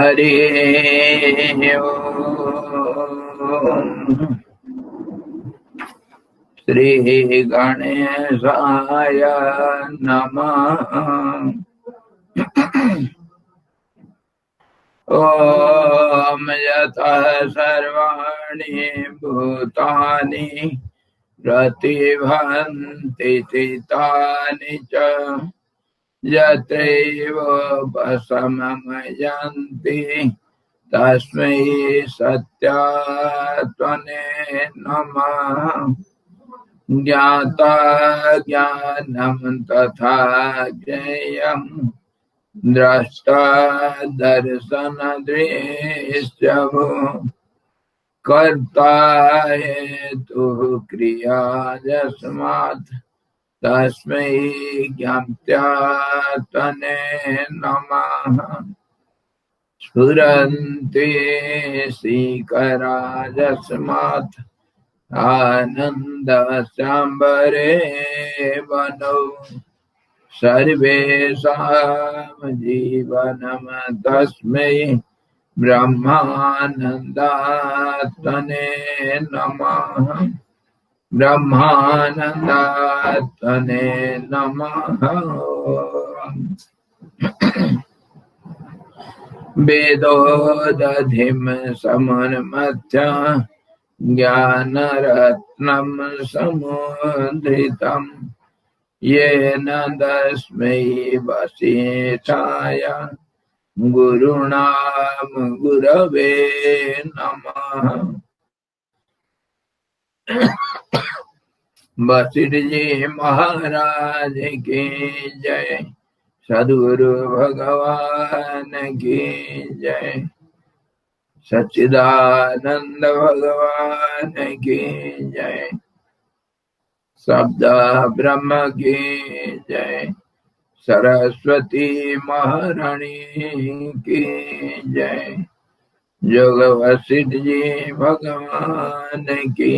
Hare Om. Shri Ganeshaya Namah. Om Yata Sarvani Bhutani Pratibhanti Titani Cha Yateva Vasamamayanti Tasmai Satyatwane Namah. Jnata Jnanam Tatha Jayam Drashta Darsana Drishyam Karta Hetu Kriya Jasmat Tasmai Gyamtyatane Namah. Sfuranti Sikara Jasmat Ananda Sambare Vano Sarvesam Jivanam Tasmai Brahmanandatane Namaha. Brahmanandatane Namaha. Vedodadhim Samanmatya Jnanaratnam Samudritam Yena Dasmai Vasishthaya Gurunam Gurave Namaha. Vasishthji Maharaj ki Jai. Sadguru Bhagavan ki Jai. Sachidananda Bhagavan ki Jai. Sabda Brahma ki Jai. Saraswati Maharani ki Jai. Yoga Vashistha Bhagavan ki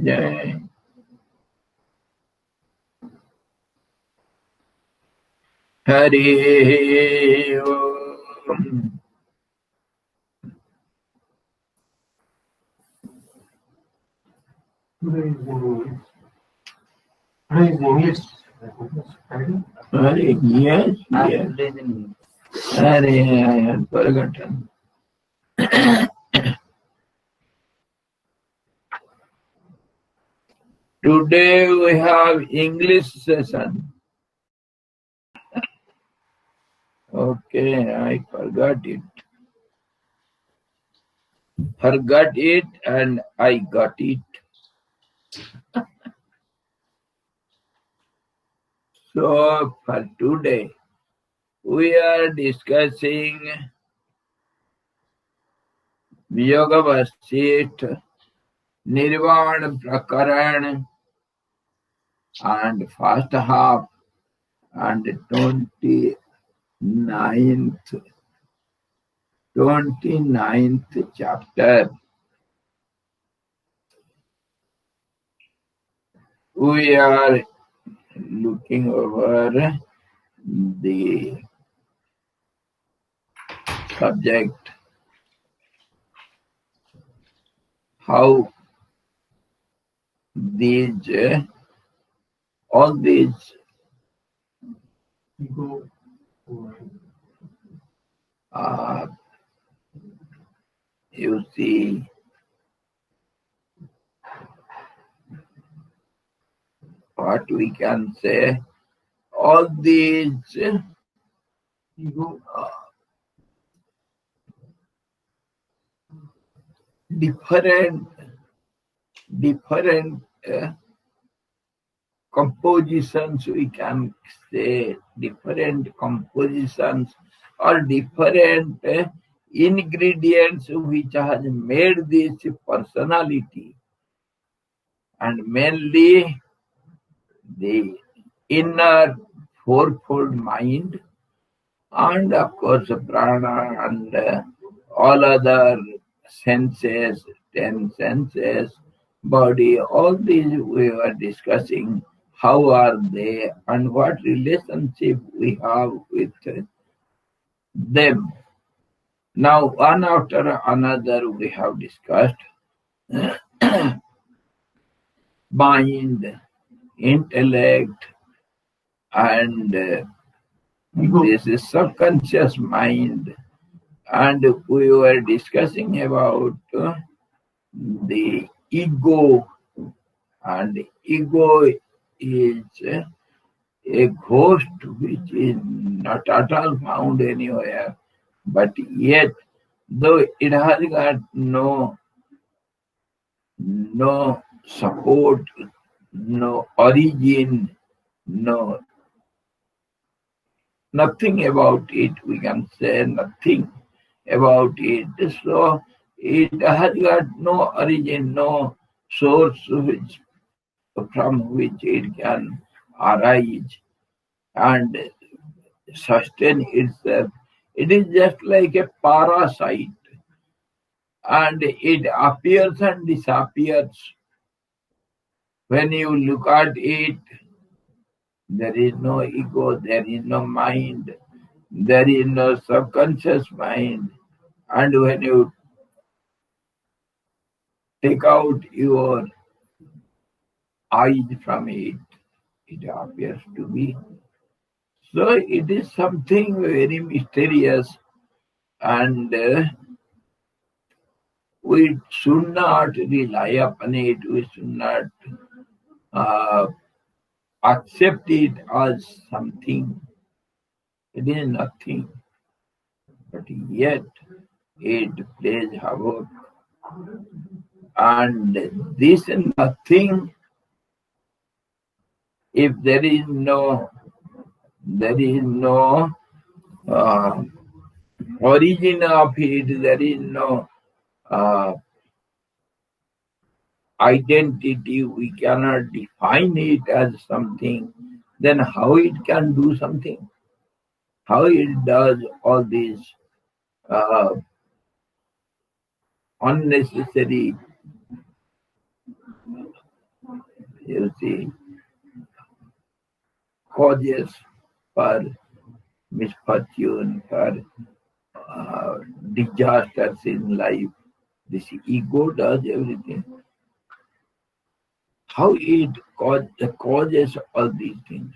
Jai. Hare Om. Hare, yes, yes. Hare, I had forgotten. Today we have English session. Okay, I forgot it. Forgot it and I got it. So for today, we are discussing Yoga Vashistha, Nirvana Prakaran, and first half and 29th chapter. We are looking over the subject, how all these you see, what we can say, all these different compositions, we can say, different compositions or different ingredients which has made this personality, and mainly the inner fourfold mind, and of course prana and all other senses, 10 senses, body, all these we were discussing how are they and what relationship we have with them. Now, one after another, we have discussed mind, intellect, and this is subconscious mind. And we were discussing about the ego, and ego is a ghost which is not at all found anywhere, but yet, though it has got no support, no origin, no nothing about it, we can say nothing about it. So it has got no origin, no source from which it can arise and sustain itself. It is just like a parasite, and it appears and disappears. When you look at it, there is no ego, there is no mind, there is no subconscious mind. And when you take out your eyes from it, it appears to be. So it is something very mysterious, and we should not rely upon it. We should not uh, accept it as something. It is nothing, but yet it plays havoc. And this nothing, if there is no uh, origin of it, there is no uh, identity, we cannot define it as something, then how it can do something? How it does all these uh, unnecessary, you see, causes for misfortune, for uh, disasters in life. This ego does everything. How it causes all these things.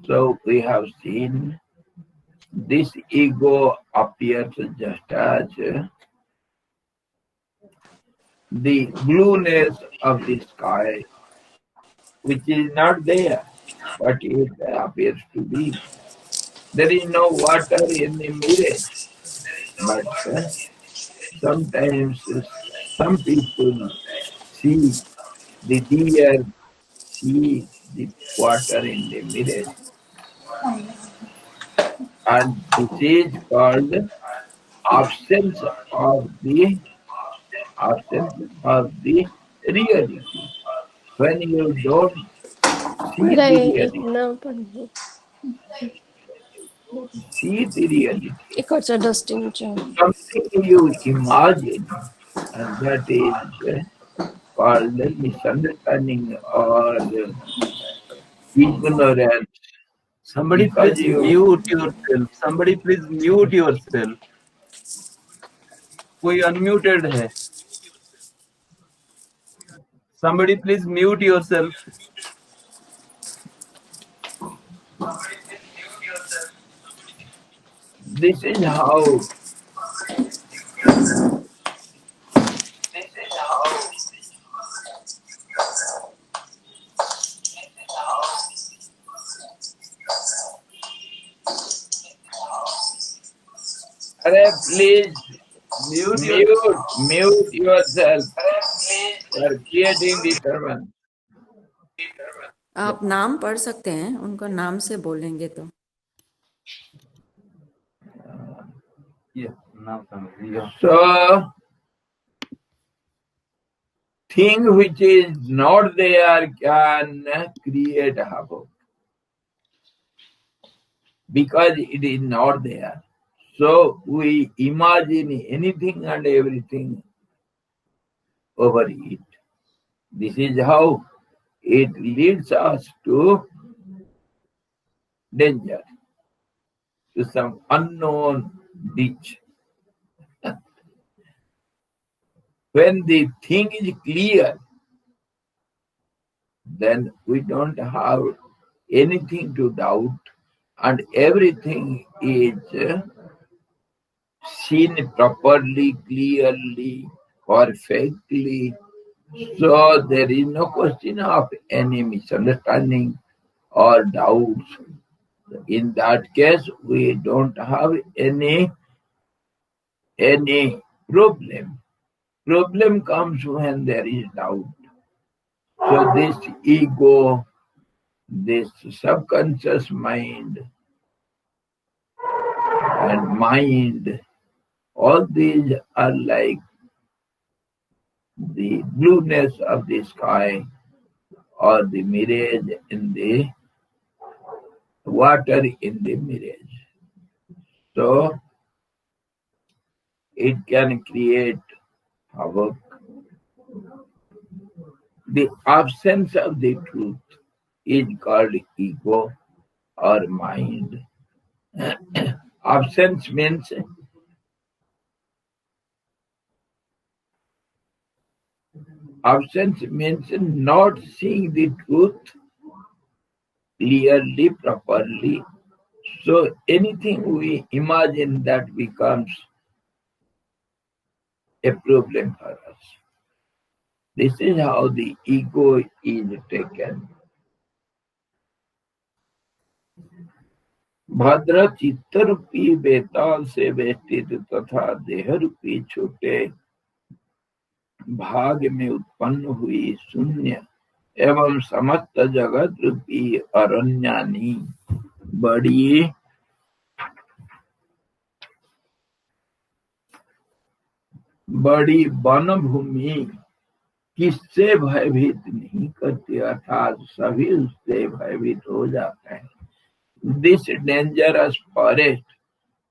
So we have seen this ego appears just as the blueness of the sky, which is not there, but it appears to be. There is no water in the mirage, but sometimes some people see the deer, see the water in the mirage, and this is called absence of the absence of the reality. When you don't see मेरा the ये reality, इतना पर see the reality, एक और सा dusting चाहिए. something you imagine, and that is called misunderstanding or ignorance. Somebody Because please you mute yourself. Somebody please mute yourself. कोई unmuted है. Somebody please mute yourself. this is how please Mute your. mute yourself for creating disturbance. आप नाम पढ़ सकते हैं, उनको नाम से बोलेंगे तो. Yeah, now समझिए. So thing which is not there can create havoc because it is not there. So we imagine anything and everything over it. This is how it leads us to danger, to some unknown ditch. When the thing is clear, then we don't have anything to doubt, and everything is seen properly, clearly, perfectly. So there is no question of any misunderstanding or doubts. In that case, we don't have any problem. Problem comes when there is doubt. So this ego, this subconscious mind and mind, all these are like the blueness of the sky or the mirage in the water in the mirage. So it can create havoc. The absence of the truth is called ego or mind. Absence means not seeing the truth clearly, properly. So anything we imagine that becomes a problem for us. This is how the ego is taken. भद्र चित्त रूपी बेताल से वेष्टित तथा देह रूपी छोटे भाग में उत्पन्न हुई शून्य एवं समस्त जगत रूपी अरण्यानी बड़ी वन भूमि किससे भयभीत नहीं करती, अर्थात सभी उससे भयभीत हो जाते हैं. This dangerous forest,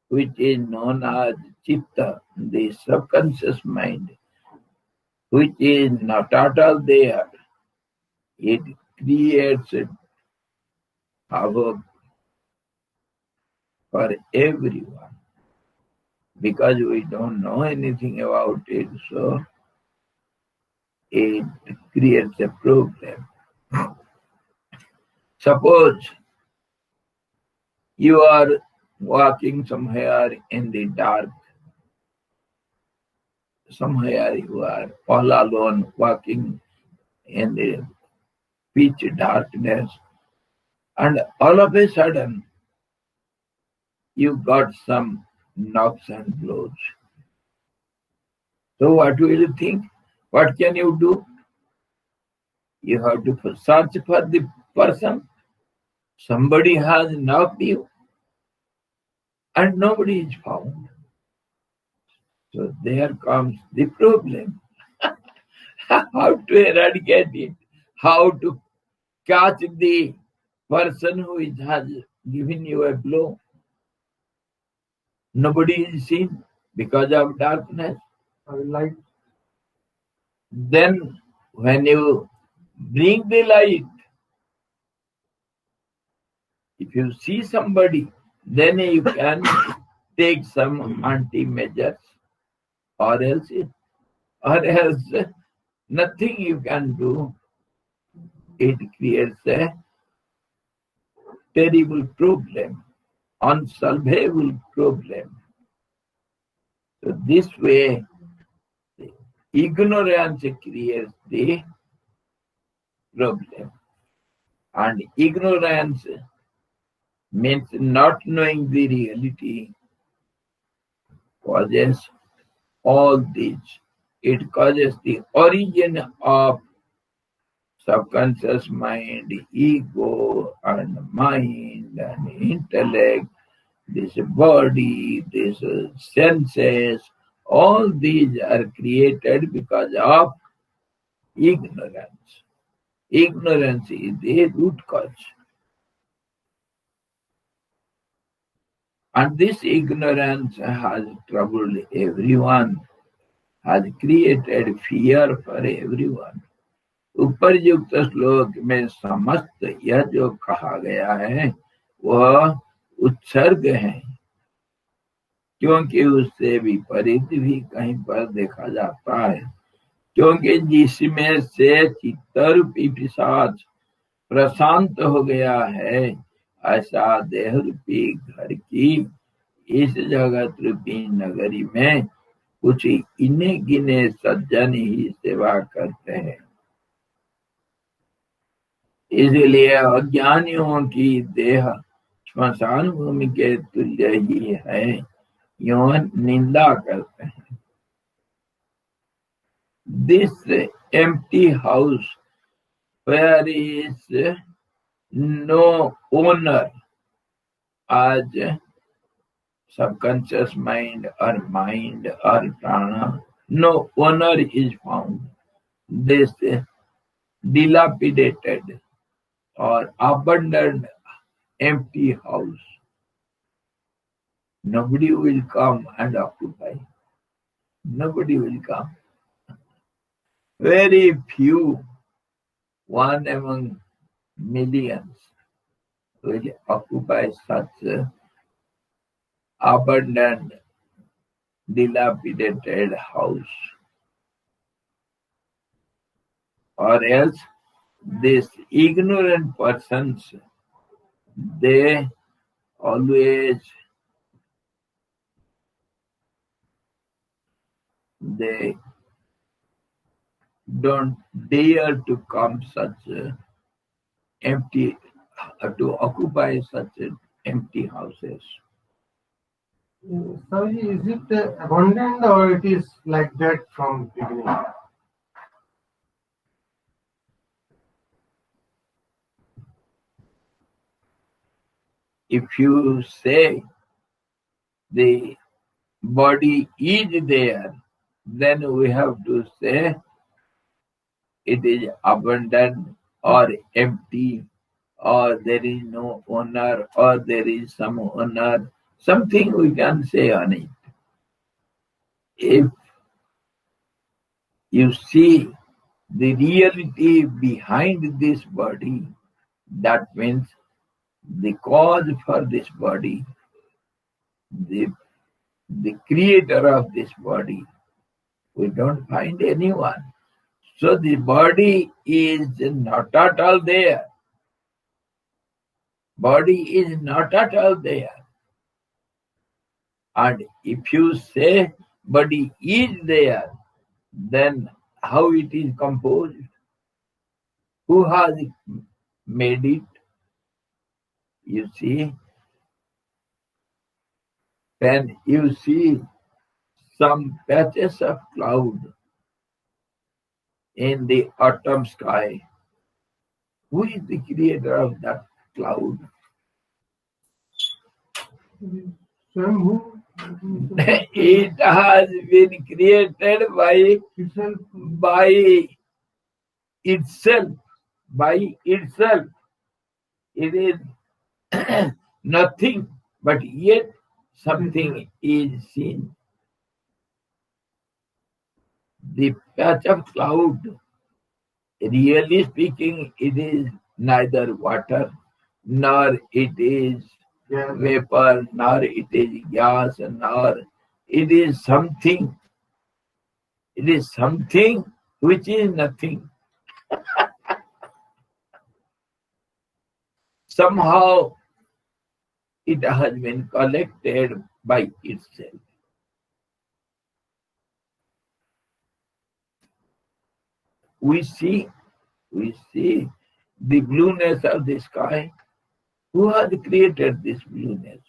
which is known as chitta, the subconscious mind, which is not at all there, it creates havoc for everyone because we don't know anything about it, so it creates a problem. Suppose you are walking somewhere in the dark, somewhere you are all alone walking in the pitch darkness, and all of a sudden you got some knocks and blows. So what will you think? What can you do? You have to search for the person. Somebody has knocked you and nobody is found. So there comes the problem. How to eradicate it? How to catch the person who has given you a blow? Nobody is seen because of darkness. Light. Then when you bring the light, if you see somebody, then you can take some anti-measures, or else nothing you can do. It creates a terrible problem, unsolvable problem. So this way, ignorance creates the problem. And ignorance means not knowing the reality causes all this. It causes the origin of subconscious mind, ego and mind and intellect, this body, these senses, all these are created because of ignorance. Ignorance is the root cause. And this ignorance has troubled everyone, has created fear for everyone. उपरयुक्त श्लोक में समस्त यह जो कहा गया है वह उत्सर्ग है. क्योंकि उससे विपरीत भी कहीं पर देखा जाता है, क्योंकि जिसमें से चित्तरूपी पिशाच प्रशांत हो गया है, ऐसा देह रूपी घर की इस जगत रूपी नगरी में कुछ इन्हें गिने सज्जन ही सेवा करते हैं। इसलिए अज्ञानियों की देह श्मशान भूमि के तुल्य ही है, यूं निंदा करते हैं। This empty house where is no owner as subconscious mind or mind or prana, no owner is found. This dilapidated or abandoned empty house, nobody will come and occupy. Nobody will come. Very few, one among millions, will occupy such abandoned, dilapidated house. Or else these ignorant persons, they always they don't dare to come such empty to occupy such empty houses. Sorry, is it abundant or it is like that from beginning? If you say the body is there, then we have to say it is abundant or empty, or there is no owner, or there is some owner. Something we can say on it. If you see the reality behind this body, that means the cause for this body, the creator of this body, we don't find anyone. So the body is not at all there. Body is not at all there. And if you say body is there, then how it is composed? Who has made it? You see, when you see some patches of cloud in the autumn sky, who is the creator of that cloud? Swami, It has been created by itself. Itself. By itself. It is nothing, but yet something is seen. The patch of cloud, really speaking, it is neither water, nor it is vapor, nor it is gas, nor it is something. It is something which is nothing. Somehow it has been collected by itself. We see the blueness of the sky. Who has created this blueness?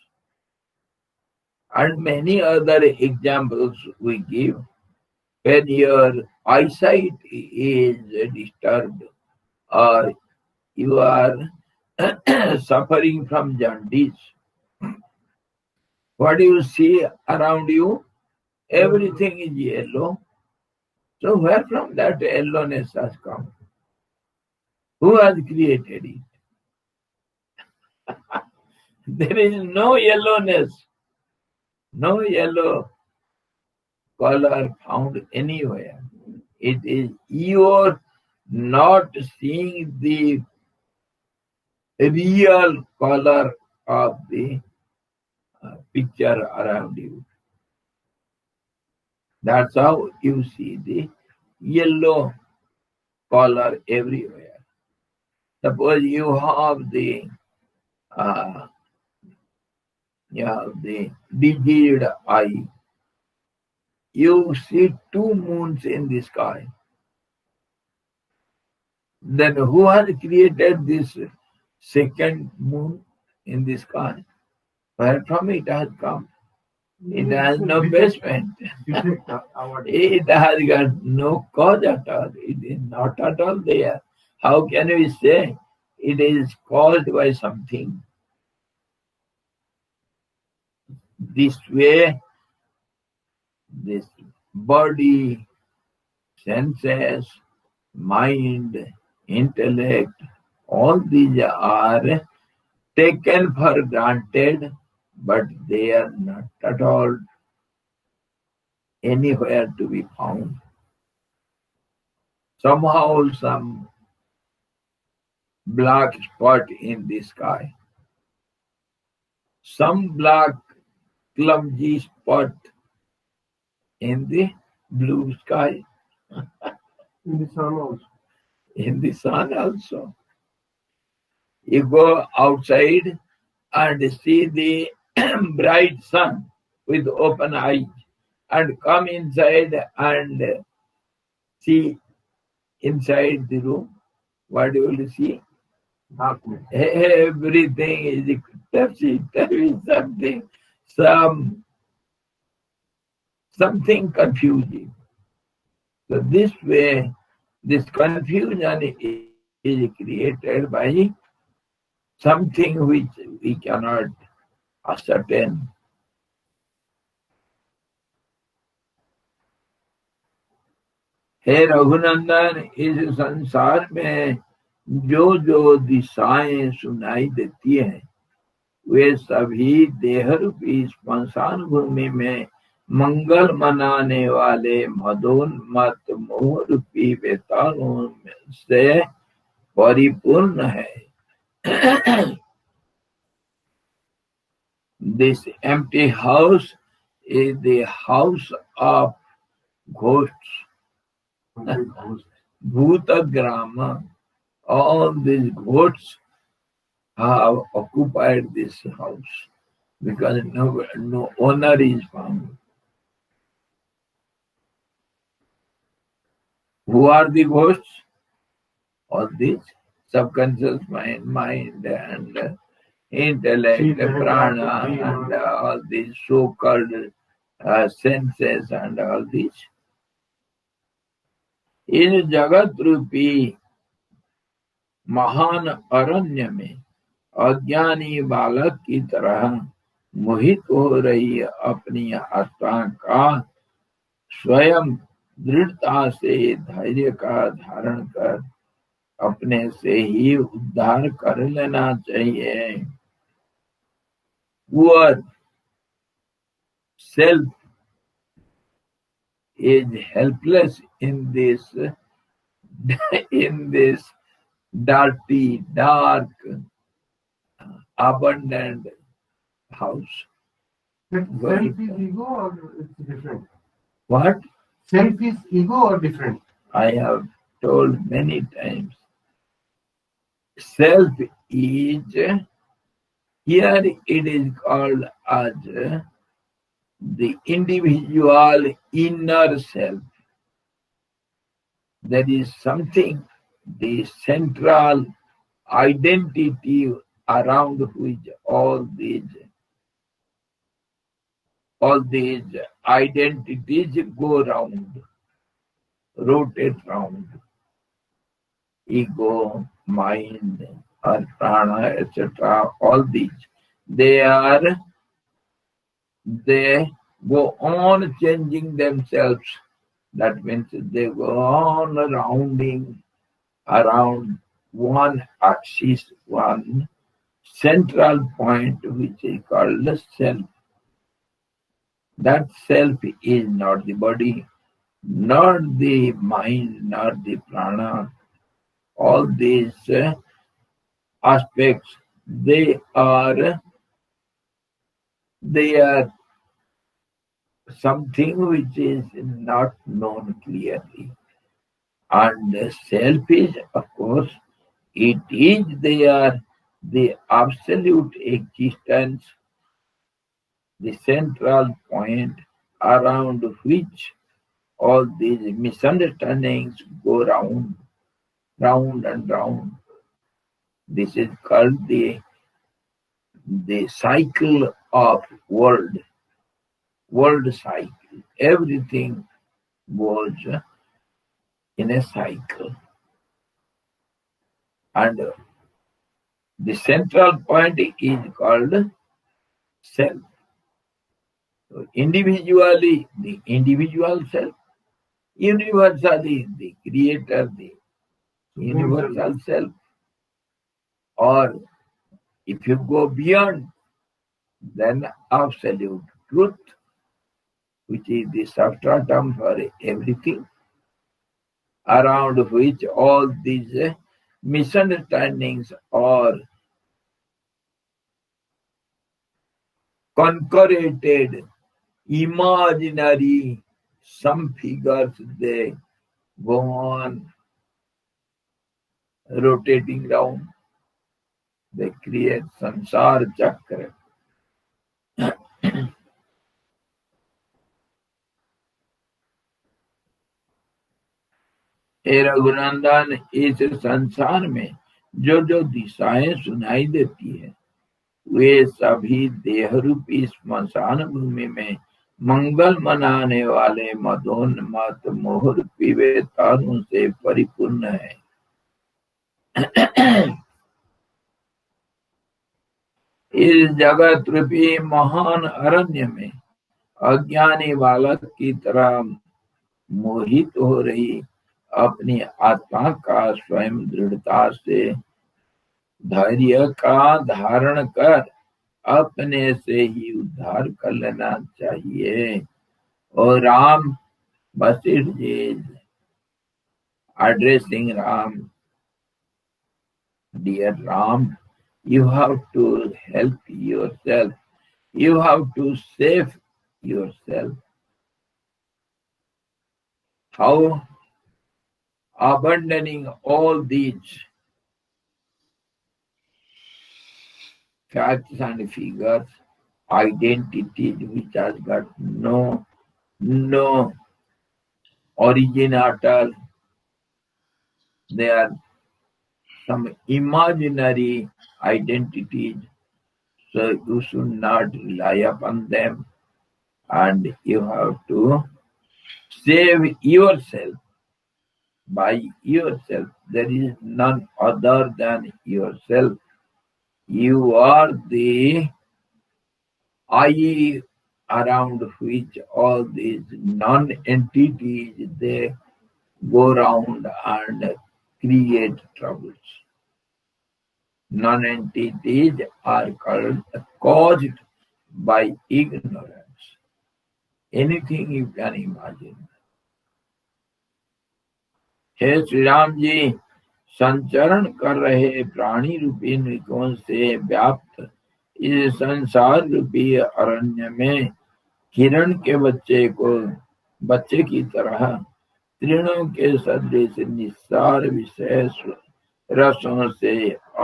And many other examples we give. When your eyesight is disturbed or you are suffering from jaundice, what do you see around you? Everything is yellow. So where from that yellowness has come? Who has created it? There is no yellowness, no yellow color found anywhere. It is your not seeing the real color of the picture around you. That's how you see the yellow color everywhere. Suppose uh, you have the diseased eye. You see two moons in the sky. Then who has created this second moon in the sky? Where from it has come? It has no basement. It has got no cause at all. It is not at all there. How can we say it is caused by something? This way, this body, senses, mind, intellect, all these are taken for granted, but they are not at all anywhere to be found. Somehow, some black spot in the sky, some black clumsy spot in the blue sky, In the sun also. in the sun also. You go outside and see the bright sun with open eyes and come inside and see inside the room. What you will see? Darkness. Everything is topsy-turvy, something confusing. So this way, this confusion is created by something which we cannot ascertain. हे रघुनंदन, इस संसार में जो जो दिशाएं सुनाई देती हैं, वे सभी देह रूपी स्मशान भूमि में मंगल मनाने वाले मदोन्मत्त मोह रूपी बेतालों से परिपूर्ण है. This empty house is the house of ghosts. Bhutagrama. All these ghosts have occupied this house because no owner is found. Who are the ghosts? All these subconscious mind and intellect, prana, and all these so-called senses and all these. इस जगत रूपी महान अरण्य में अज्ञानी बालक की तरह मोहित हो रही अपनी आत्मा का स्वयं दृढ़ता से धैर्य का धारण कर अपने से ही उद्धार कर लेना चाहिए. Poor self is helpless in this dirty, dark, abandoned house. But self is ego or it's different? What? Self is ego or different? I have told many times. Self is, here it is called as the individual inner self. There is something, the central identity around which all these identities go round, rotate round. Ego, mind, or prana, etc. All these, they go on changing themselves. That means they go on rounding around one axis, one central point, which is called the self. That self is not the body, not the mind, not the prana. All these aspects, they are something which is not known clearly. And self is, of course, it is there, the absolute existence, the central point around which all these misunderstandings go round, round and round. This is called the cycle of world cycle. Everything goes in a cycle. And the central point is called self. So individually, the individual self, universally, the creator, the universal self, or if you go beyond, then absolute truth, which is the substratum for everything, around which all these misunderstandings are concurrented, imaginary, some figures they go on rotating round, they create sansar chakra. हे रघुनंदन, इस संसार में जो जो दिशाएं सुनाई देती है वे सभी देहरूपी स्मशान भूमि में मंगल मनाने वाले मदोन्मत्त मोहरूपी वेतारों से परिपूर्ण है। इस जगत रूपी महान अरण्य में अज्ञानी बालक की तरह मोहित हो रही अपनी आत्मा का स्वयं दृढ़ता से धैर्य का धारण कर अपने से ही उद्धार कर लेना चाहिए। और Ram, Vashishtha ji addressing Ram, dear Ram, you have to help yourself, you have to save yourself. How? Abandoning all these facts and figures, identities which has got no origin at all. They are some imaginary identities, so you should not rely upon them, and you have to save yourself by yourself. There is none other than yourself. You are the eye around which all these non-entities they go round and create troubles. Non-entities are caused by ignorance. Anything you can imagine. हे श्री राम जी, संचरण कर रहे प्राणी रूपी नृकों से व्याप्त इस संसार रूपी अरण्य में हिरण के बच्चे की तरह तृणों के सदृश निस्सार विषय रसों से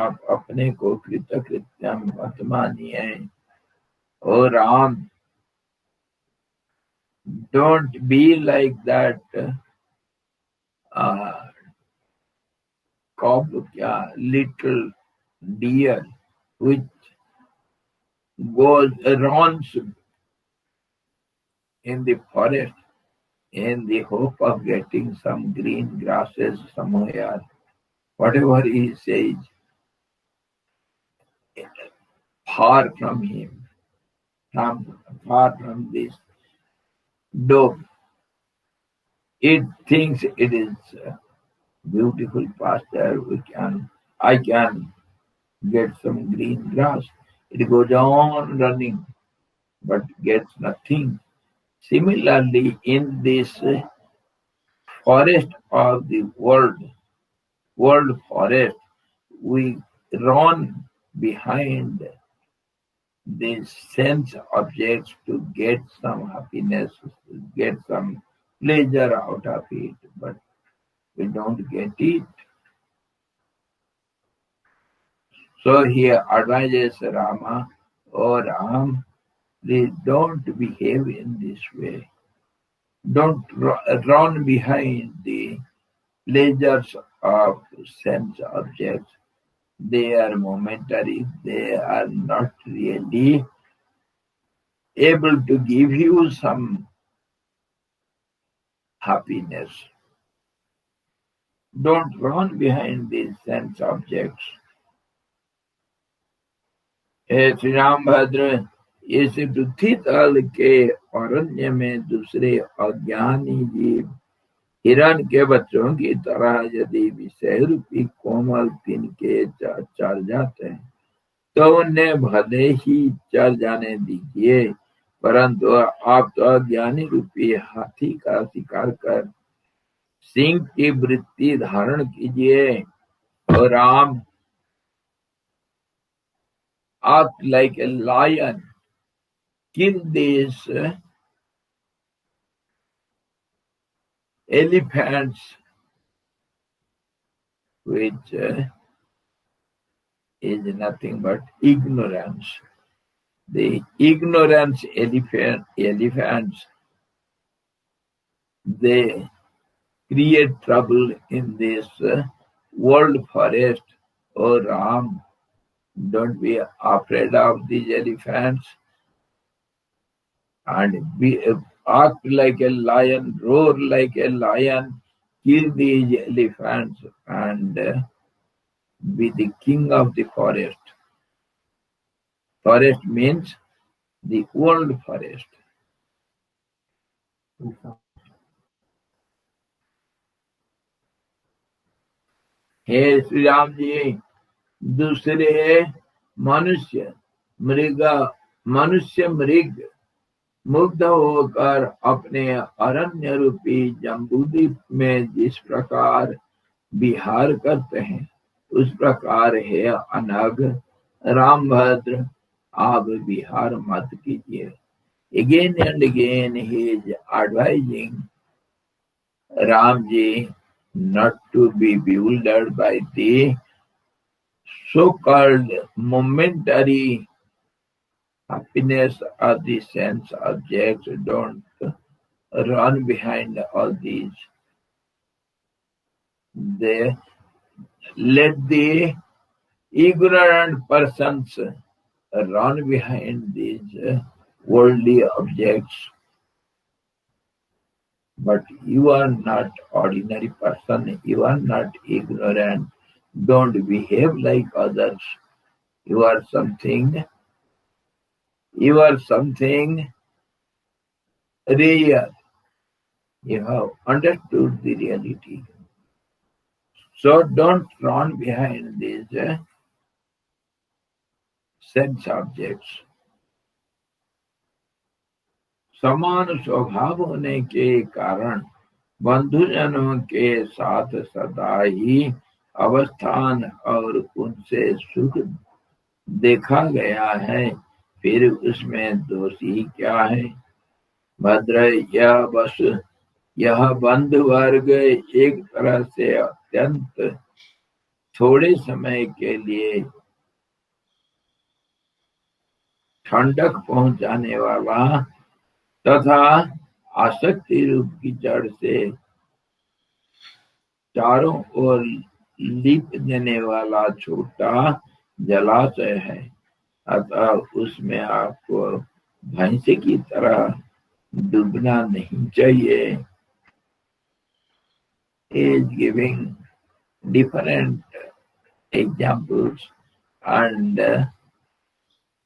आप अपने को कृतकृत्य मत मानिए। ओ Ram, don't be like that little deer which runs in the forest in the hope of getting some green grasses somewhere. Whatever he says, far from him, far from this dove. It thinks it is beautiful pasture. I can get some green grass. It goes on running, but gets nothing. Similarly, in this forest of the world forest, we run behind these sense objects to get some happiness, get some pleasure out of it, but we don't get it. So he advises Rama, "Oh Ram, please don't behave in this way. Don't run behind the pleasures of sense objects. They are momentary. They are not really able to give you some happiness. Don't run behind these sense objects." हे श्री रामभद्र, इस पृथ्वी तल के अरण्य में दूसरे अज्ञानी जीव हिरण के बच्चों की तरह यदि विषय रूपी कोमल तिनके चढ़ जाते हैं तो उन्हें भले ही चढ़ जाने दीजिए, परंतु आप तो अज्ञानी रूपी हाथी का शिकार कर सिंह की वृत्ति धारण कीजिए। और Ram, act like a lion, kill these elephants, which is nothing but ignorance. The ignorance elephants, they create trouble in this world forest. Oh Ram, don't be afraid of these elephants, and act like a lion, roar like a lion, kill these elephants, and be the king of the forest. Forest means the world forest. हे श्री राम जी, दूसरे मनुष्य मृग मुग्ध होकर अपने अरण्य रूपी जम्बूद्वीप में जिस प्रकार विहार करते हैं, उस प्रकार है अनग रामभद्र, आप विहार मत कीजिए। Again and again he is advising Ramji not to be bewildered by the so-called momentary happiness of the sense objects. Don't run behind all these. They let the ignorant persons run behind these worldly objects. But you are not ordinary person. You are not ignorant. Don't behave like others. You are something real. You have understood the reality. So don't run behind these sense objects. समान स्वभाव होने के कारण बंधुजनों के साथ सदा ही अवस्थान और उनसे सुख देखा गया है, फिर उसमें दोषी क्या है? भद्र, यह बंधु वर्ग एक तरह से अत्यंत थोड़े समय के लिए ठंडक पहुंचाने वाला तथा आसक्ति रूप की जड़ से चारों ओर लीप देने वाला छोटा जलाशय है, अतः उसमें आपको भैंस की तरह डूबना नहीं चाहिए। He is giving different examples and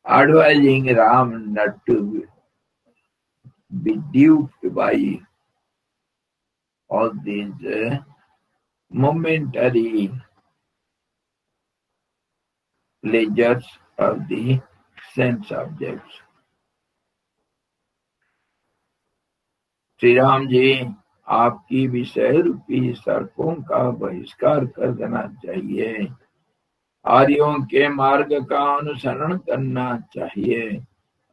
advising Ram not to be duped by all these momentary pleasures of the sense objects. Shri Ram ji, आपकी विषय रूपी सर्पों का बहिष्कार कर देना चाहिए। आर्यों के मार्ग का अनुसरण करना चाहिए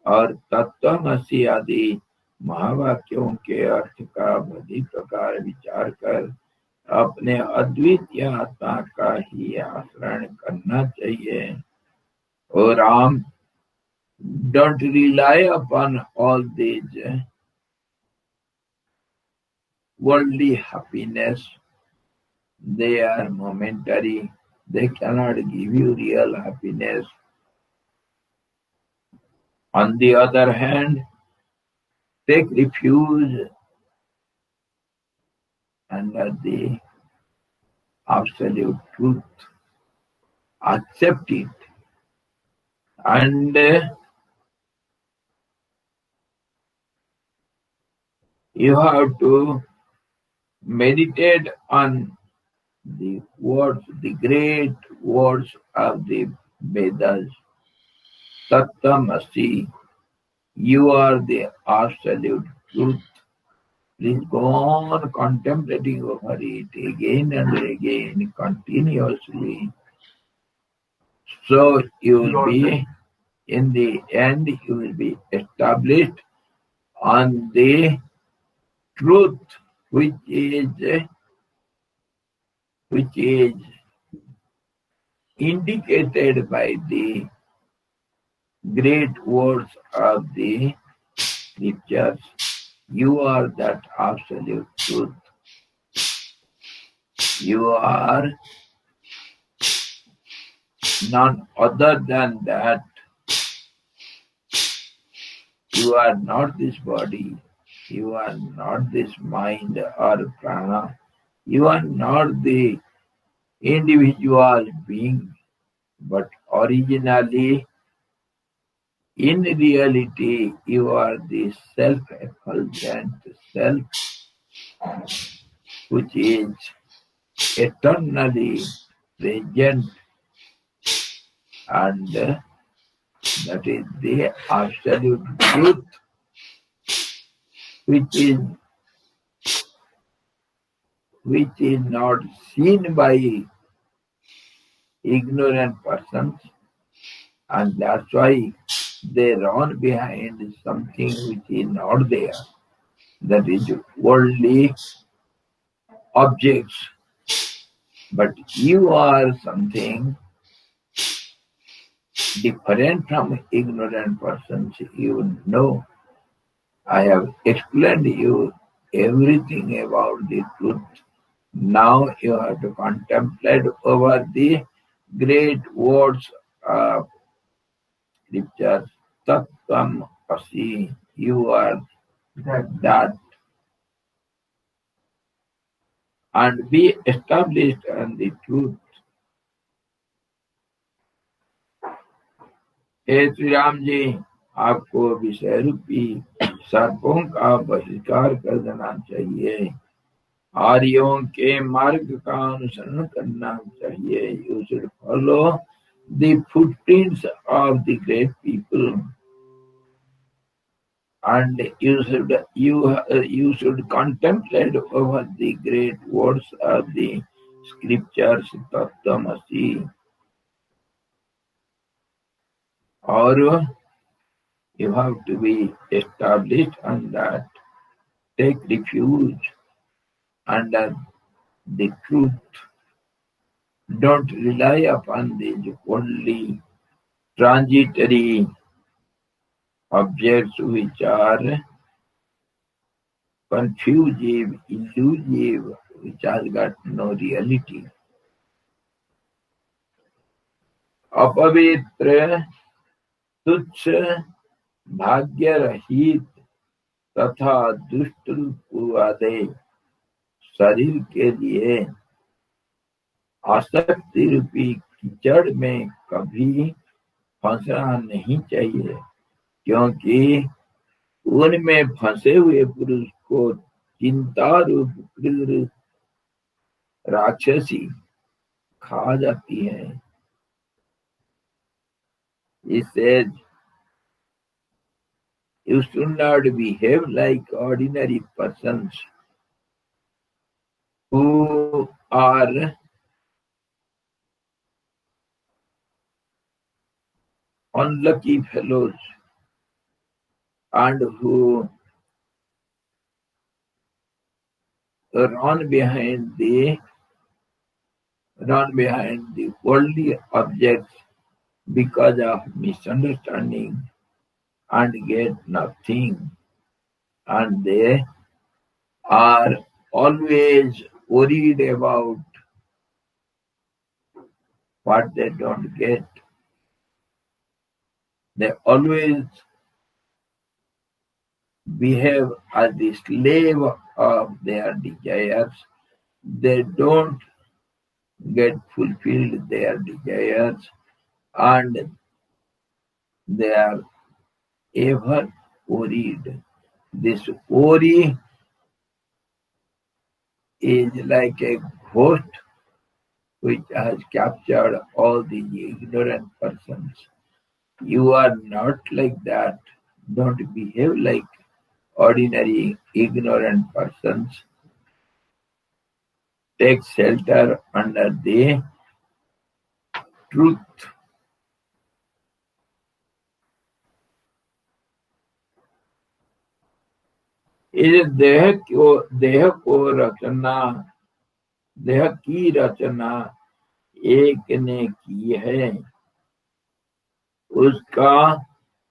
और तत्वमसि आदि महावाक्यों के अर्थ का बड़ी प्रकार विचार कर अपने अद्वितीय आत्मा का ही आचरण करना चाहिए। और Ram, don't rely upon all these worldly happiness. They are momentary. They cannot give you real happiness. On the other hand, take refuge under the absolute truth. Accept it. And you have to meditate on the words, the great words of the Vedas. Tattamasi. You are the absolute truth. Please go on contemplating over it again and again, continuously. So you will be, in the end, you will be established on the truth, which is indicated by the great words of the scriptures. You are that absolute truth. You are none other than that. You are not this body. You are not this mind or prana. You are not the individual being, but originally, in reality, you are the self-effulgent self, which is eternally present, and that is the absolute truth, which is not seen by ignorant persons, and that's why they run behind something which is not there, that is worldly objects. But you are something different from ignorant persons. You know, I have explained you everything about the truth. Now you have to contemplate over the great words of scriptures. Tattvam asi. You are that, and be established on the truth. हे श्री राम जी, आपको विषय रूपी सर्पों का बहिष्कार कर देना चाहिए। आर्यों के मार्ग का अनुसरण करना चाहिए। You should follow the footprints of the great people, and you should contemplate over the great words of the scriptures. Tattvamasi. Or you have to be established on that. Take refuge under the truth. Don't rely upon these only transitory objects which are confusive, illusive, which has got no reality. अपवित्र, तुच्छ, भाग्य रहित तथा दुष्ट वादे शरीर के लिए आसक्ति रूपी कीचड़ में कभी फंसना नहीं चाहिए, क्योंकि उनमें फंसे हुए पुरुष को चिंता रूप क्रूर राक्षसी खा जाती है। He said, you should not behave like ordinary persons who are unlucky fellows and who run behind the worldly objects because of misunderstanding and get nothing, and they are always worried about what they don't get. They always behave as the slave of their desires. They don't get fulfilled their desires, and they are ever worried. This worry is like a ghost which has captured all the ignorant persons. You are not like that. Don't behave like ordinary ignorant persons. Take shelter under the truth. इस देह को रचना, देह की रचना एक ने की है, उसका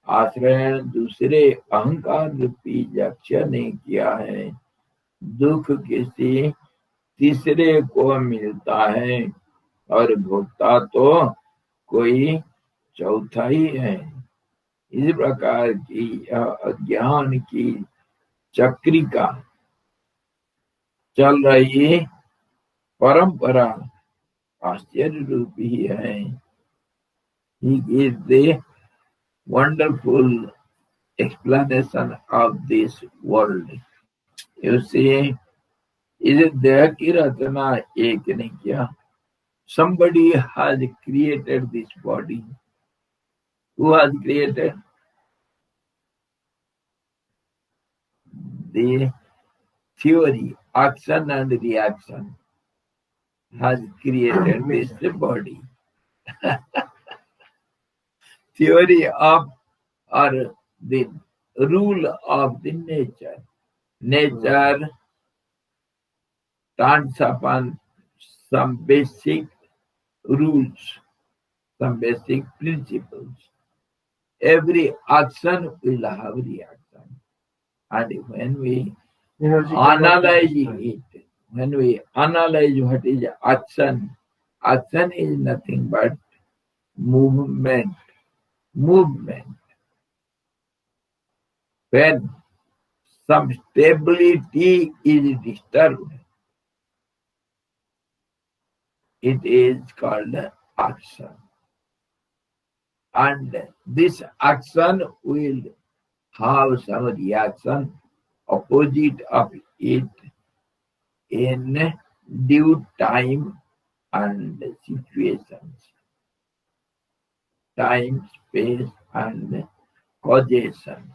आश्रय दूसरे अहंकार रूपी यक्ष ने किया है। दुख किसी तीसरे को मिलता है और भोगता तो कोई चौथा ही है। इस प्रकार की यह अज्ञान की चक्रिका चल रही परंपरा आश्चर्य रूपी ही है। He gives the wonderful explanation of this world. You see, इस देह की रचना एक ने किया. Somebody has created this body. Who has created? The theory, action and reaction has created this body. Theory of or the rule of the nature. Nature turns upon some basic rules, some basic principles. Every action will have reaction. And when we analyze it, when we analyze what is action, action is nothing but movement. Movement. When some stability is disturbed, it is called action. And this action will have some reaction opposite of it in due time and situations. Time, space, and causations.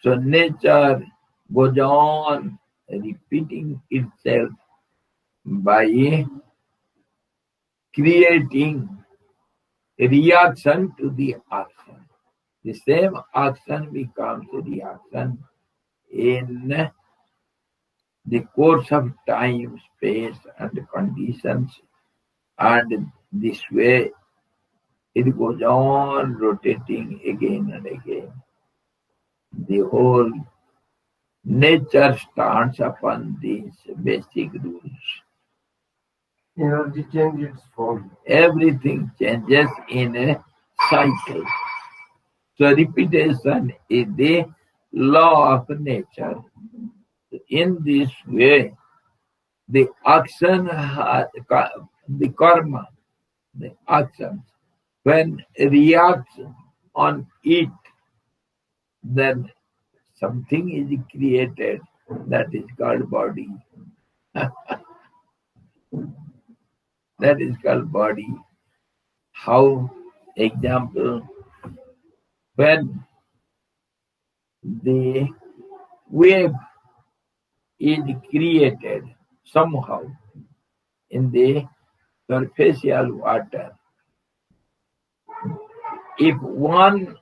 So nature goes on repeating itself by creating a reaction to the action. The same action becomes a reaction in the course of time, space, and conditions, and this way it goes on rotating again and again. The whole nature stands upon these basic rules. Energy changes its form. Everything changes in a cycle. So repetition is the law of nature. In this way, the action has the karma, the actions, when reacts on it, then something is created that is called body. That is called body. How, example, when the wave is created somehow in the superficial water, if one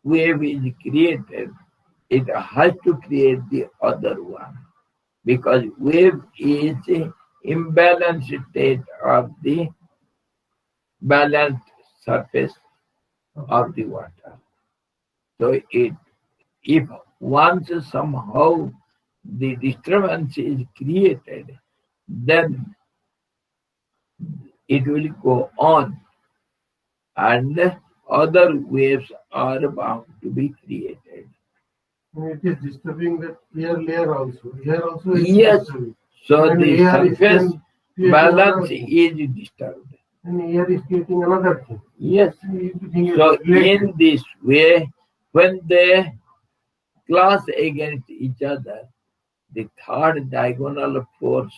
wave is created, it has to create the other one, because wave is the imbalanced state of the balanced surface of the water. So if once somehow the disturbance is created, then it will go on, and other waves are bound to be created. And it is disturbing the air layer also. Air also is Yes, disturbing. so And the air is surface then creating balance another thing. is disturbed. And air is creating another thing. Yes. You think So it's related. in this way, when they clash against each other, the third diagonal force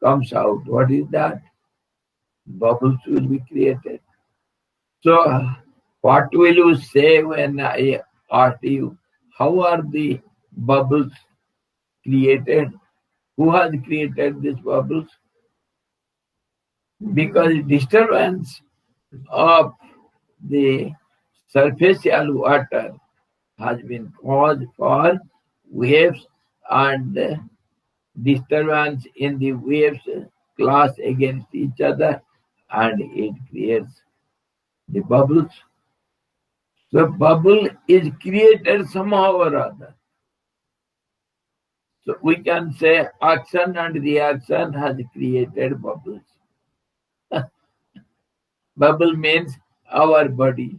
comes out. What is that? Bubbles will be created. So what will you say when I ask you, how are the bubbles created? Who has created these bubbles? Because disturbance of the surfacial water has been caused for waves, and disturbance in the waves clash against each other, and it creates the bubbles. The bubble is created somehow or other. So we can say action and reaction has created bubbles. Bubble means our bodies.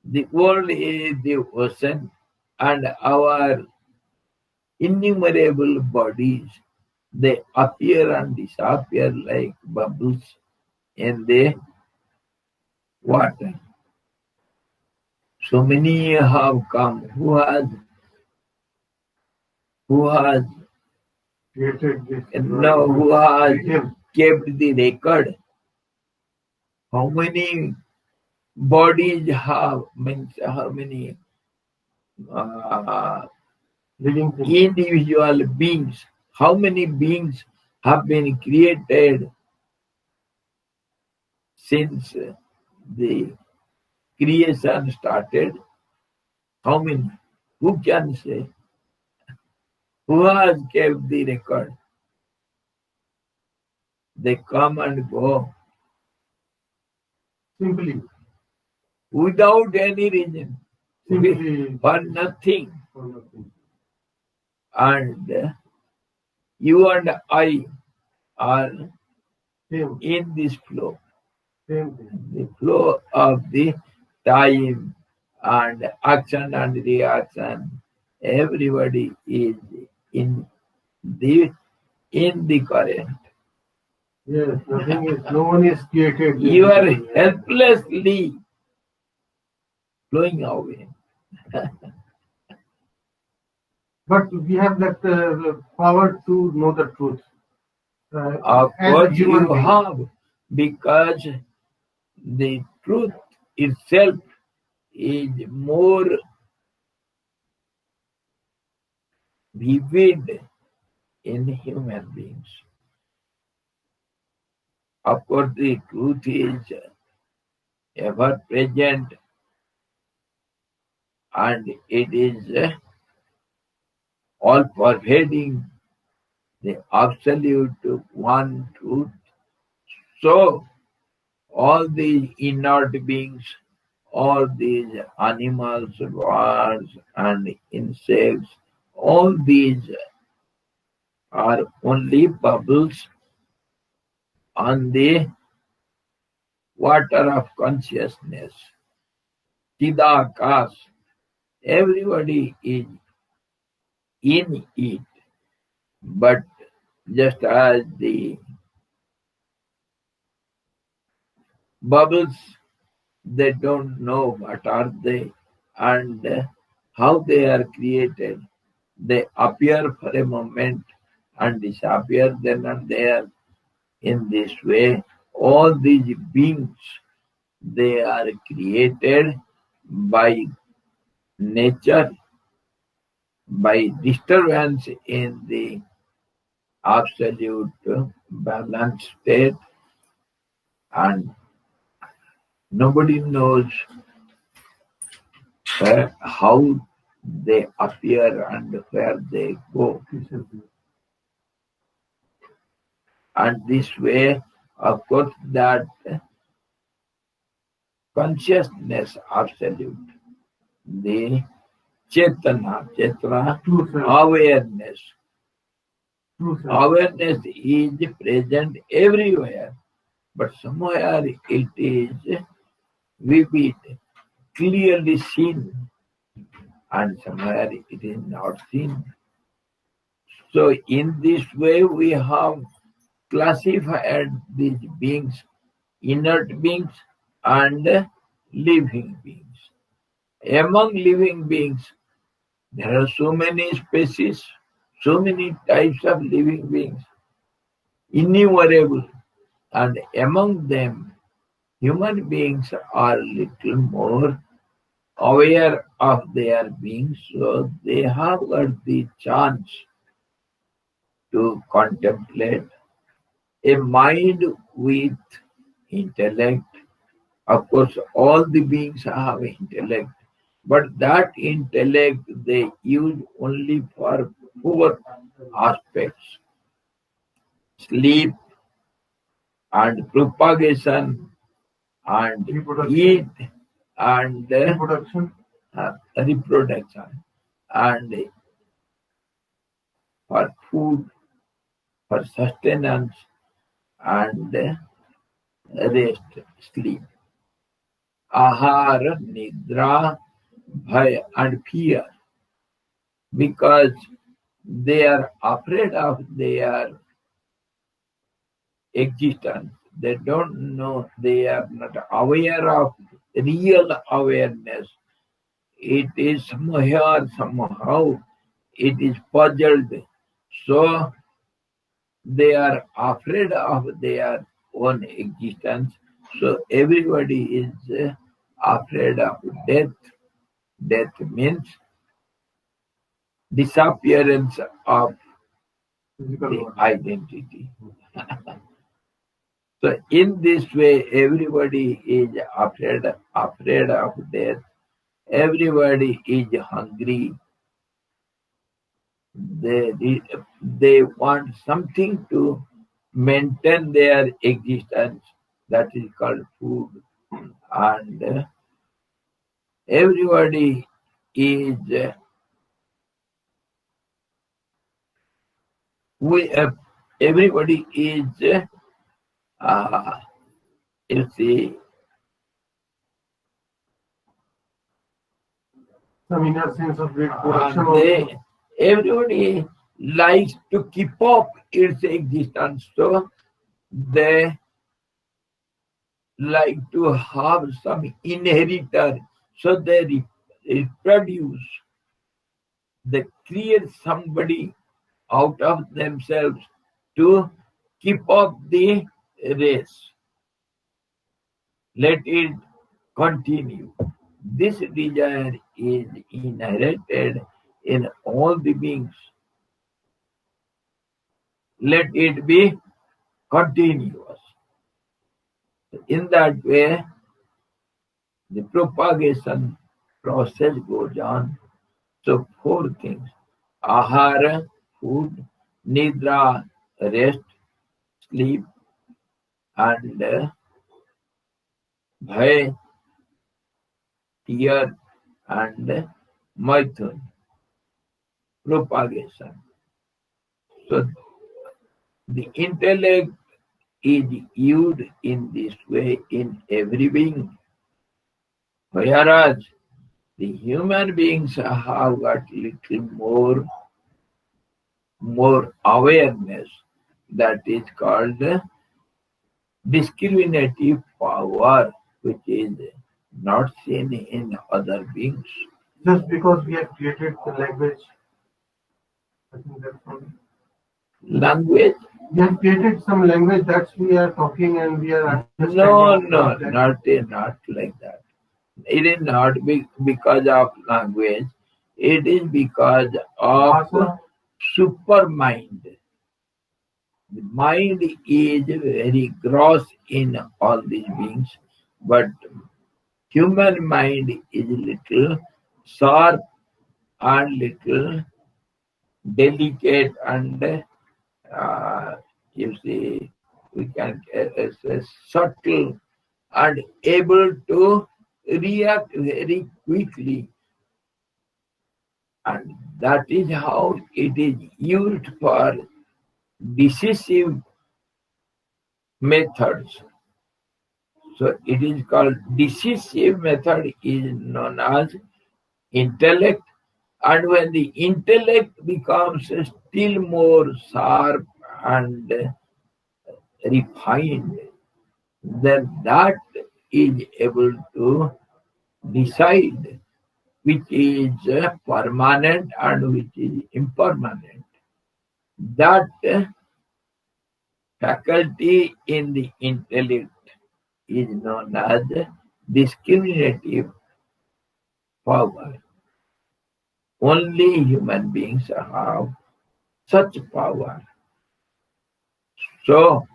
The world is the ocean, and our innumerable bodies, they appear and disappear like bubbles in the water. So many have come. Who has Created this. who has Him. kept the record? How many bodies have, means how many uh, Living thing. individual beings, how many beings have been created since the creation started? How many? Who can say? Who has kept the record? They come and go Simply. without any reason, Simply. for nothing. For nothing. And you and I are Same. in this flow, Same thing. the flow of the time and action and reaction. Everybody is in the current. Yes, nothing is, no one is created. You are helplessly flowing away. But we have that power to know the truth. Of As a course, human you being. have, because the truth itself is more vivid in human beings. Of course, the truth is ever present, and it is all pervading, the absolute one truth. So, all these inert beings, all these animals, birds, and insects, all these are only bubbles on the water of consciousness. Chidakas, everybody is in it, but just as the bubbles, they don't know what are they and how they are created. They appear for a moment and disappear then and there. In this way, all these beings, they are created by nature, by disturbance in the absolute balance state, and nobody knows how they appear and where they go. And this way, of course, that consciousness absolute, the Chetana, True self. awareness. True self. Awareness is present everywhere, but somewhere it is vivid, clearly seen, and somewhere it is not seen. So in this way we have classified these beings, inert beings and living beings. Among living beings, there are so many species, so many types of living beings, innumerable, and among them, human beings are little more aware of their being, so they have got the chance to contemplate a mind with intellect. Of course, all the beings have intellect, but that intellect they use only for four aspects: sleep and propagation and eat and reproduction, and for food, for sustenance and rest, sleep. Ahara, nidra, bhaya and fear, because they are afraid of their existence. They don't know, they are not aware of real awareness. It is somehow, it is puzzled. So they are afraid of their own existence. So everybody is afraid of death. Death means disappearance of the identity. So in this way, everybody is afraid of death. Everybody is hungry. They want something to maintain their existence. That is called food. And everybody is everybody is you see, some inner sense of reproduction also. everybody likes to keep up its existence, so they like to have some inheritor, so they reproduce. They create somebody out of themselves to keep up the race. Let it continue. This desire is inherited in all the beings. Let it be continuous. In that way, the propagation process goes on. So four things: ahara, food; nidra, rest, sleep; and bhay, fear; and maithun, propagation. So the intellect is used in this way in every being, whereas the human beings have got little more awareness. That is called discriminative power, which is not seen in other beings. Just because we have created the language, I think that's all. Language? We have created some language that we are talking and we are understanding. No, not like that. It is not because of language. It is because of Bhasa. supermind. The mind is very gross in all these beings, but human mind is little sharp and little delicate and you see, we can subtle and able to react very quickly, and that is how it is used for decisive methods. So it is called decisive method is known as intellect, and when the intellect becomes still more sharp and refined, then that is able to decide which is permanent and which is impermanent. That faculty in the intellect is known as discriminative power. Only human beings have such power. So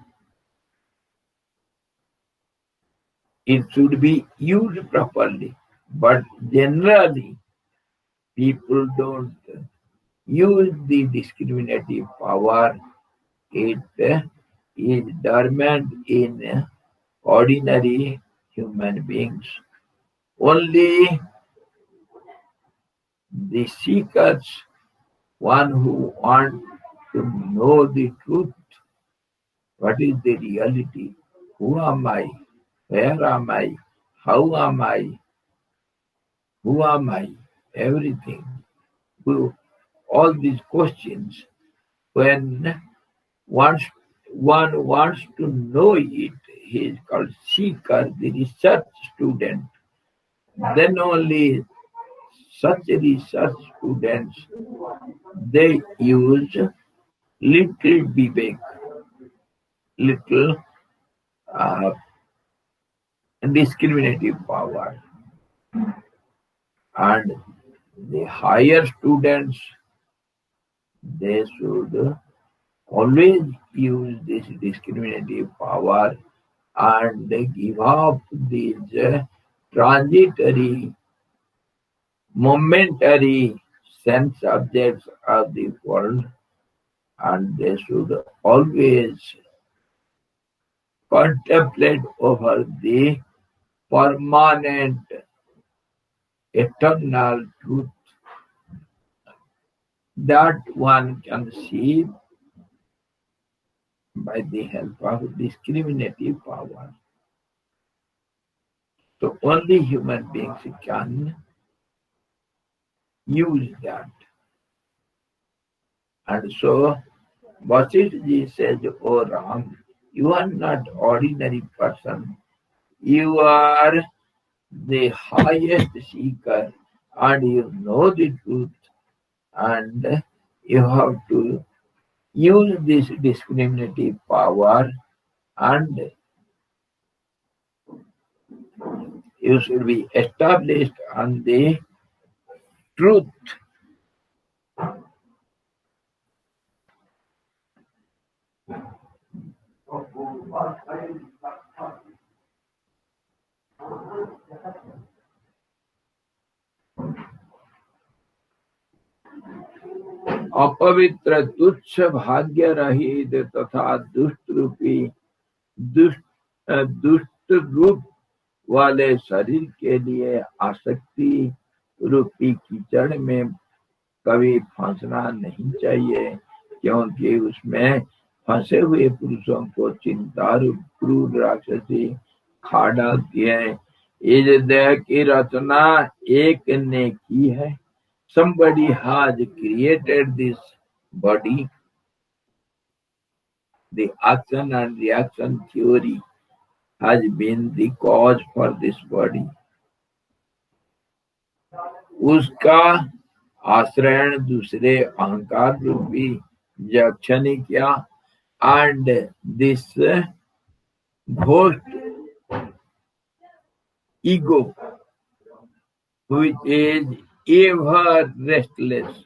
it should be used properly. But generally, people don't use the discriminative power. It is dormant in ordinary human beings. Only the seekers, one who want to know the truth, what is the reality, who am I, where am I, how am I, who am I, everything. All these questions, when once one wants to know it, he is called seeker, the research student. Then only such research students, they use little vivek, little uh, discriminative power. And the higher students, they should always use this discriminative power and they give up these transitory, momentary sense objects of the world, and they should always contemplate over the permanent, eternal truth that one can see by the help of discriminative power. So only human beings can use that. And so Vashistha says, "Oh Ram, you are not ordinary person. You are the highest seeker and you know the truth, and you have to use this discriminative power and you should be established on the truth." अपवित्र तुच्छ भाग्य रहित तथा दुष्ट रूपी दुष्ट रूप वाले शरीर के लिए आसक्ति रूपी कीचड़ में कभी फंसना नहीं चाहिए, क्योंकि उसमें फंसे हुए पुरुषों को चिंता रूप क्रूर राक्षसी खा डालती है। इस देह की रचना एक ने की है। Somebody has created this body. The action and reaction theory has been the cause for this body. उसका आश्रय दूसरे अहंकार रूपी यक्ष ने किया, and this ghost ego, which is ever restless,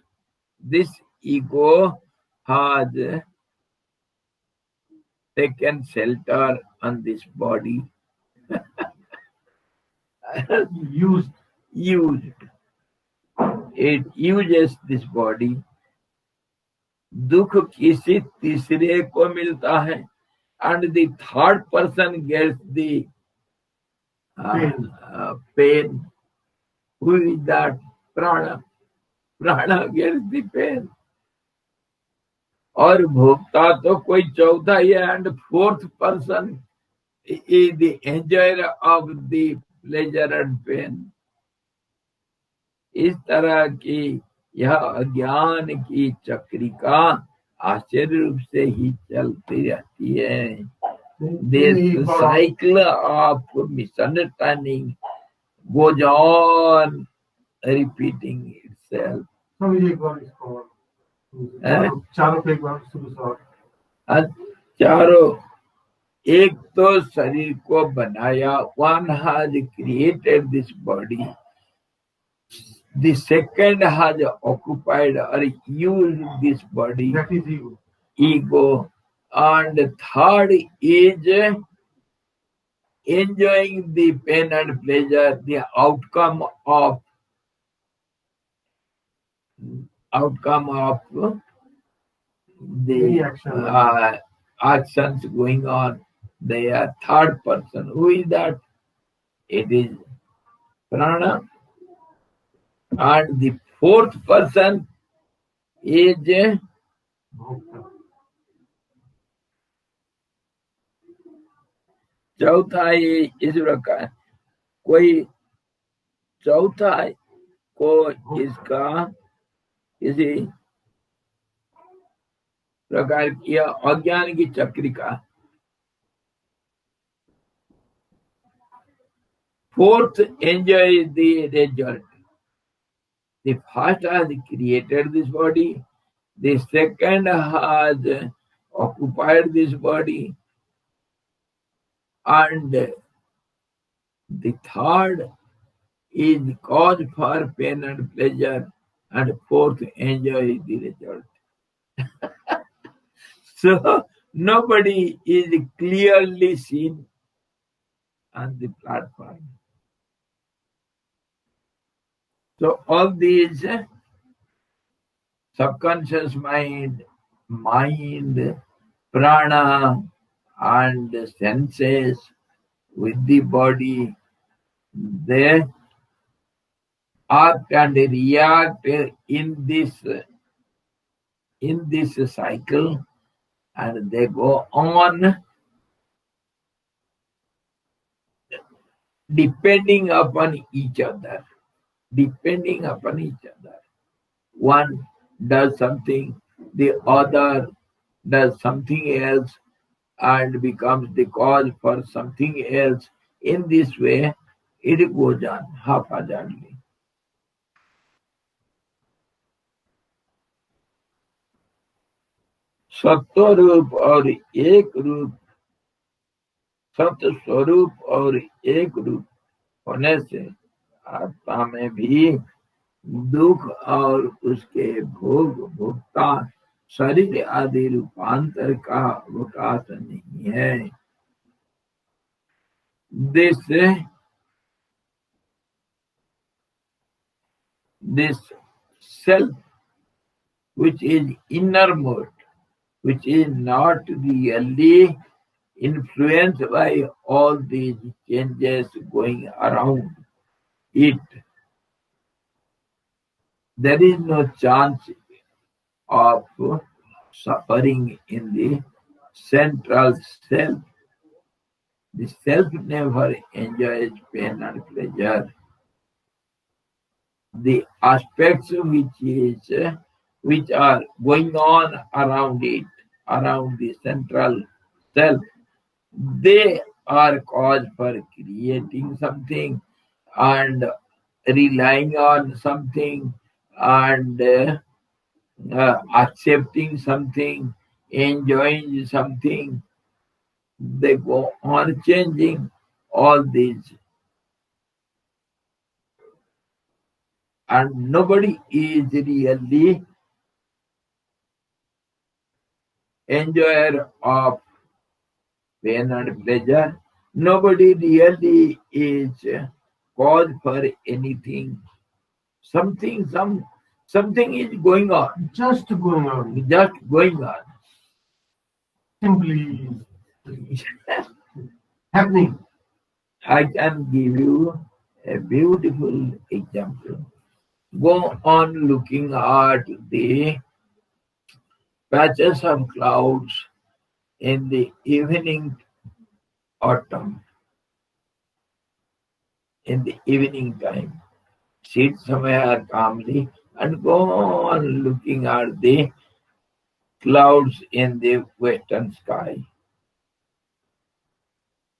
this ego has taken shelter on this body, Used. used. It uses this body. दुख किसी तीसरे को मिलता है, and the third person gets the pain. Who is that? Prana. Prana gets the pain. और भोक्ता तो कोई चौथा ही है, and fourth person is the enjoyer of the pleasure and pain. इस तरह की यह अज्ञान की चक्रिका आश्चर्य रूप से ही चलती रहती है. This cycle of misunderstanding goes on repeating itself. स्वामी एक बार इसको चारों पे एक बार शुरू से और चारों, एक तो शरीर को बनाया, one has created this body. The second has occupied or used this body, that is ego. ego, and third is enjoying the pain and pleasure, the outcome of the actions going on. They are third person. Who is that? It is prana. And the fourth person is भोक्ता. चौथा ये इस प्रकार, कोई चौथा को इसका किसी प्रकार की अज्ञान की चक्रिका. Fourth enjoy the result. The first has created this body, the second has occupied this body, and the third is cause for pain and pleasure, and fourth enjoy the result. So nobody is clearly seen on the platform. So all these subconscious mind, prana, and senses with the body, they act and react in this cycle, and they go on depending upon each other. One does something, the other does something else, and becomes the cause for something else. In this way, it goes on haphazardly. सत्व रूप और एक रूप, सत्य स्वरूप और एक रूप होने से आत्मा में भी दुख और उसके भोक्ता शरीर आदि रूपांतर का अवकाश नहीं है. This self, which is innermost, which is not really influenced by all these changes going around it, there is no chance of suffering in the central self. The self never enjoys pain and pleasure. The aspects which are going on around it, around the central self, they are cause for creating something and relying on something and accepting something, enjoying something. They go on changing all these. And nobody is really enjoyer of pain and pleasure. Nobody really is cause for anything. Something is going on. Just going on. Just going on. Simply happening. I can give you a beautiful example. Go on looking at the patches of clouds in the evening autumn, in the evening time. Sit somewhere calmly and go on looking at the clouds in the western sky.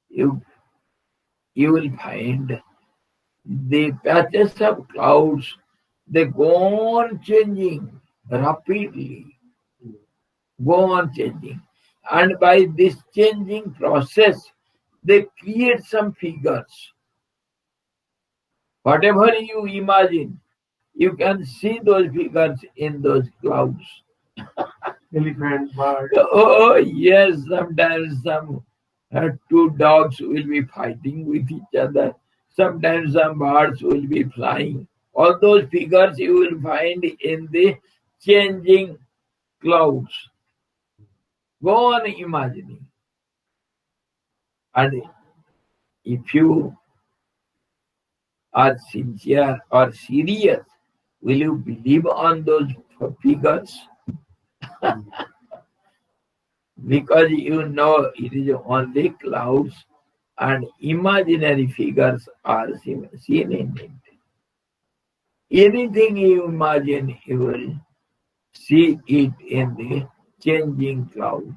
You, you will find the patches of clouds, they go on changing rapidly, go on changing. And by this changing process, they create some figures. Whatever you imagine, you can see those figures in those clouds. Elephant, bird. Oh, yes, sometimes some two dogs will be fighting with each other. Sometimes some birds will be flying. All those figures you will find in the changing clouds. Go on imagining. And if you are sincere or serious, will you believe on those figures? Because you know it is only clouds and imaginary figures are seen in it. Anything you imagine, you will see it in the changing cloud.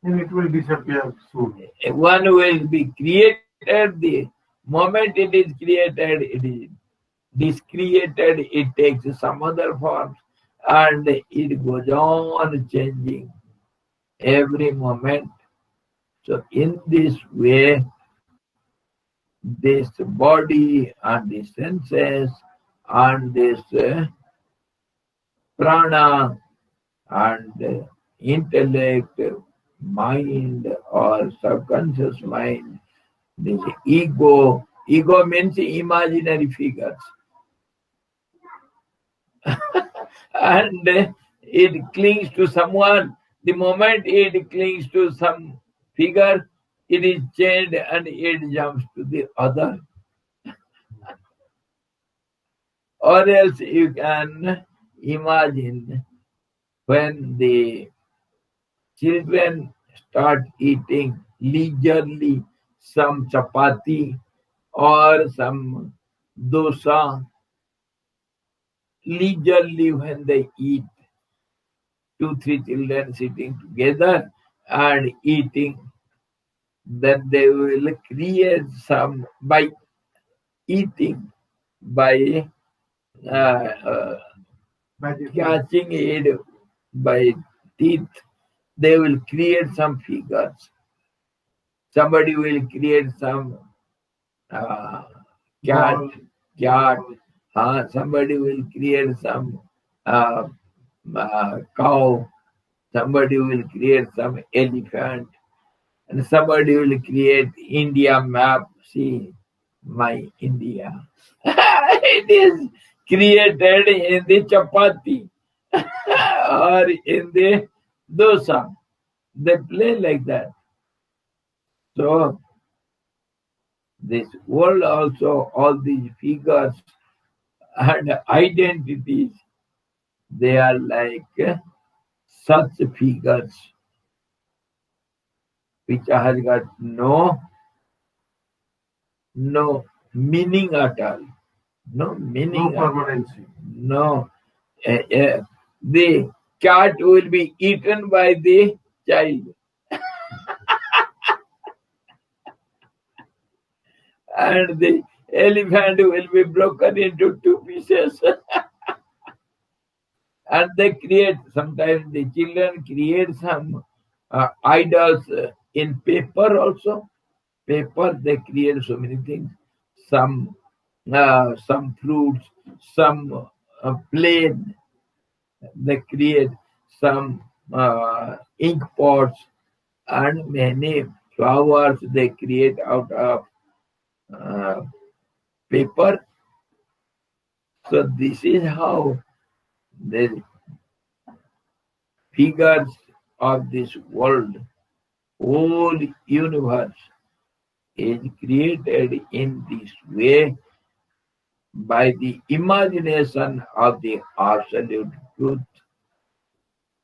And it will disappear soon. One will be created, the moment it is created, it is discreated, it takes some other form, and it goes on changing every moment. So in this way, this body and the senses and this prana and intellect, mind or subconscious mind, this ego means imaginary figures. And it clings to someone. The moment it clings to some figure, it is changed and it jumps to the other. Or else you can imagine when the children start eating leisurely some chapati or some dosa, leisurely when they eat, 2, 3 children sitting together and eating, then they will create some by eating, by catching it by teeth, they will create some figures. Somebody will create some cat, somebody will create some cow, somebody will create some elephant, and somebody will create India map. See, my India. It is created in the chapati or in the dosa. They play like that. So this world also, all these figures and identities, they are like such figures which has got no meaning at all. No meaning. No permanency. No. The cat will be eaten by the child. And the elephant will be broken into 2 pieces. And they create, sometimes the children create some idols in paper also. Paper, they create so many things. Some fruits, some plane, they create some ink pots and many flowers they create out of uh, paper. So this is how the figures of this world, whole universe is created in this way by the imagination of the absolute truth,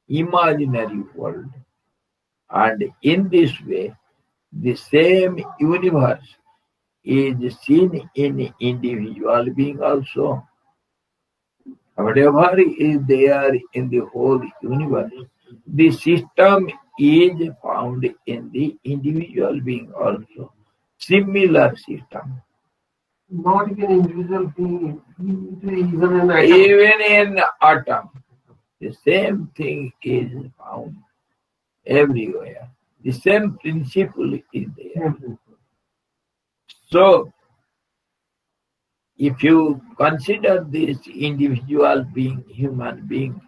imaginary world. And in this way, the same universe is seen in individual being also. Whatever is there in the whole universe, the system is found in the individual being also. Similar system. Not even individual being, even an atom. Even in atom, the same thing is found everywhere. The same principle is there. So, if you consider this individual being, human being,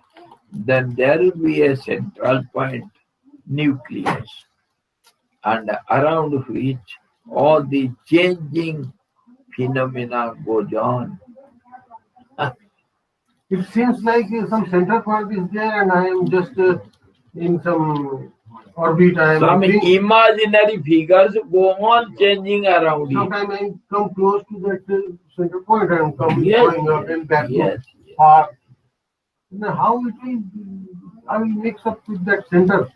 then there will be a central point, nucleus, and around which all the changing phenomena goes on. It seems like some center point is there, and I am just in some orbit. Some imaginary figures go on changing around it. Sometimes I come close to that center point and come Yes, going up and back yes, to far. Now how it will, I will mix up with that center.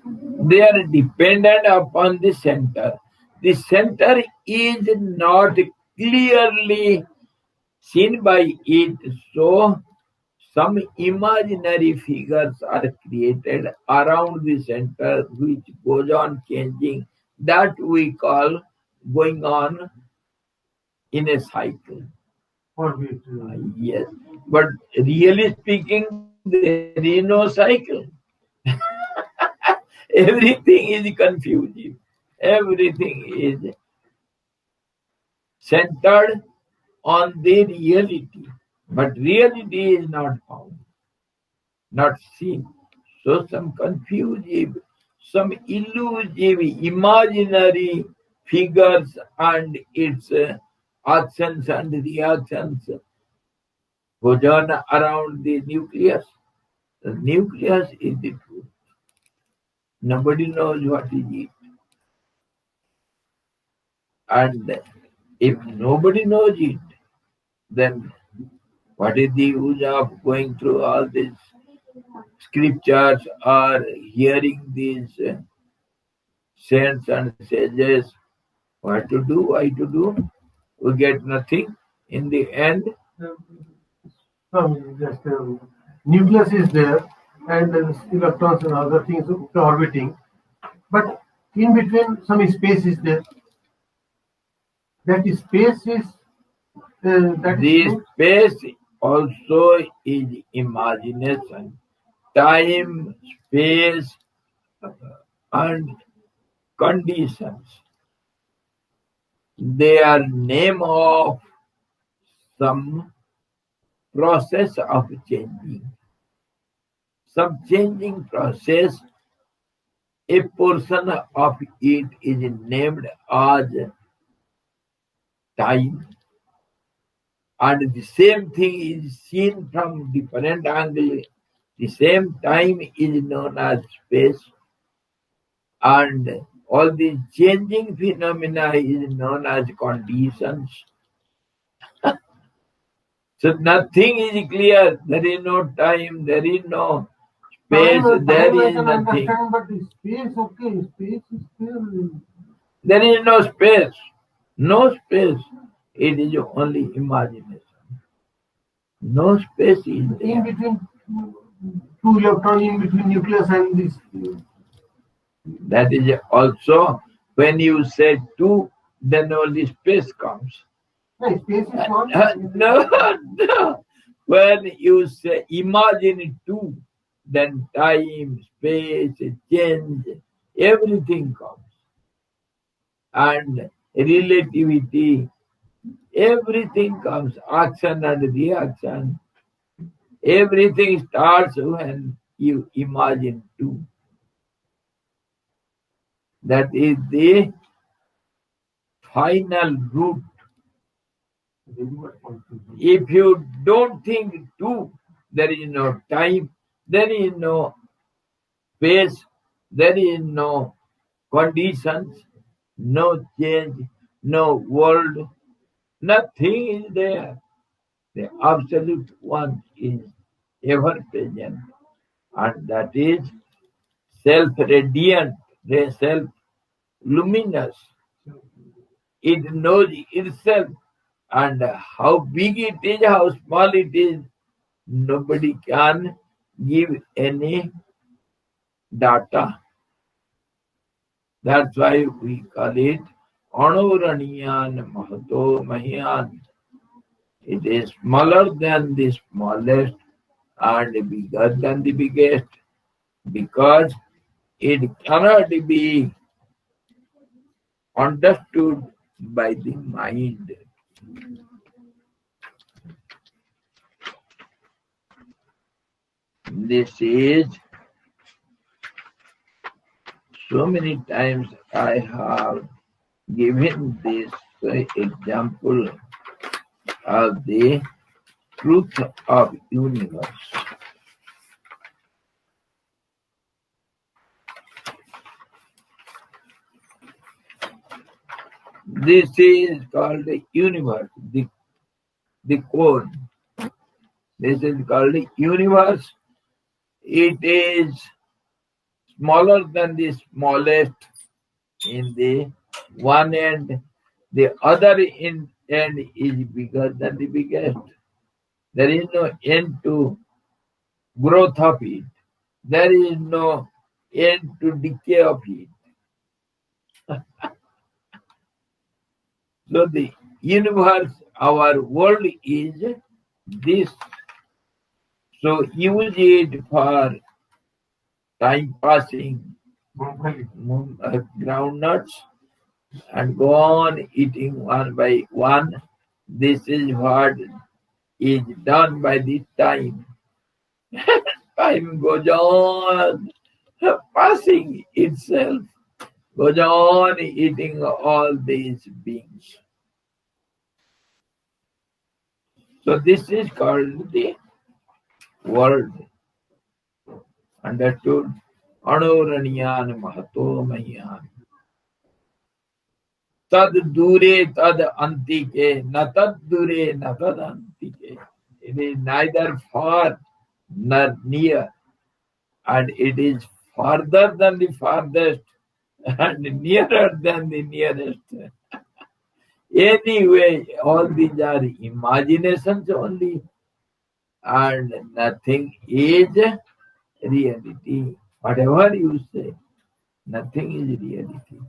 They are dependent upon the center. The center is not clearly seen by it, so some imaginary figures are created around the center which goes on changing. That we call going on in a cycle. Orbit. Yes, but really speaking, there is no cycle. Everything is confusing. Everything is centered on the reality, but reality is not found, not seen. So some confusive, some elusive, imaginary figures and its actions and reactions goes on around the nucleus. The nucleus is the truth. Nobody knows what is it. And if nobody knows it, then what is the use of going through all these scriptures or hearing these saints and sages? What to do, why to do? We get nothing in the end. Just nucleus is there, and electrons and other things orbiting, but in between some space is there. That space is The space also is imagination. Time, space, and conditions. They are name of some process of changing. Some changing process, a portion of it is named as time, and the same thing is seen from different angle. The same time is known as space, and all these changing phenomena is known as conditions. So nothing is clear. There is no time, there is no space, there is nothing. But the space, okay, space is still. There is no space. No space. It is only imagination. No space is In there. between two electrons, in between nucleus and this. That is also when you say two, then only space comes. No, space is one. No. When you say imagine two, then time, space, change, everything comes. And relativity, everything comes. Action and reaction. Everything starts when you imagine two. That is the final root. If you don't think too, there is no time, there is no space, there is no conditions, no change, no world, nothing is there. The absolute one is ever present, and that is self-radiant, self-luminous. It knows itself, and how big it is, how small it is, nobody can give any data. That's why we call it Anuraniyan Mahato Mahyan. It is smaller than the smallest and bigger than the biggest, because it cannot be understood by the mind. This is so many times I have given this example of the truth of universe. This is called the universe, the cone. This is called the universe. It is smaller than the smallest in the one end. The other end is bigger than the biggest. There is no end to growth of it. There is no end to decay of it. So the universe, our world is this. So use it for time passing, groundnuts, and go on eating one by one. This is what is done by this time. Time goes on passing itself, goes on eating all these beings. So this is called the world. Understood? Anuraniyan Mahato Mahyan. Tad dure tad antike, na tad dure na tad antike. It is neither far nor near, and it is farther than the farthest and nearer than the nearest. Anyway, all these are imaginations only, and nothing is reality. Whatever you say, nothing is reality.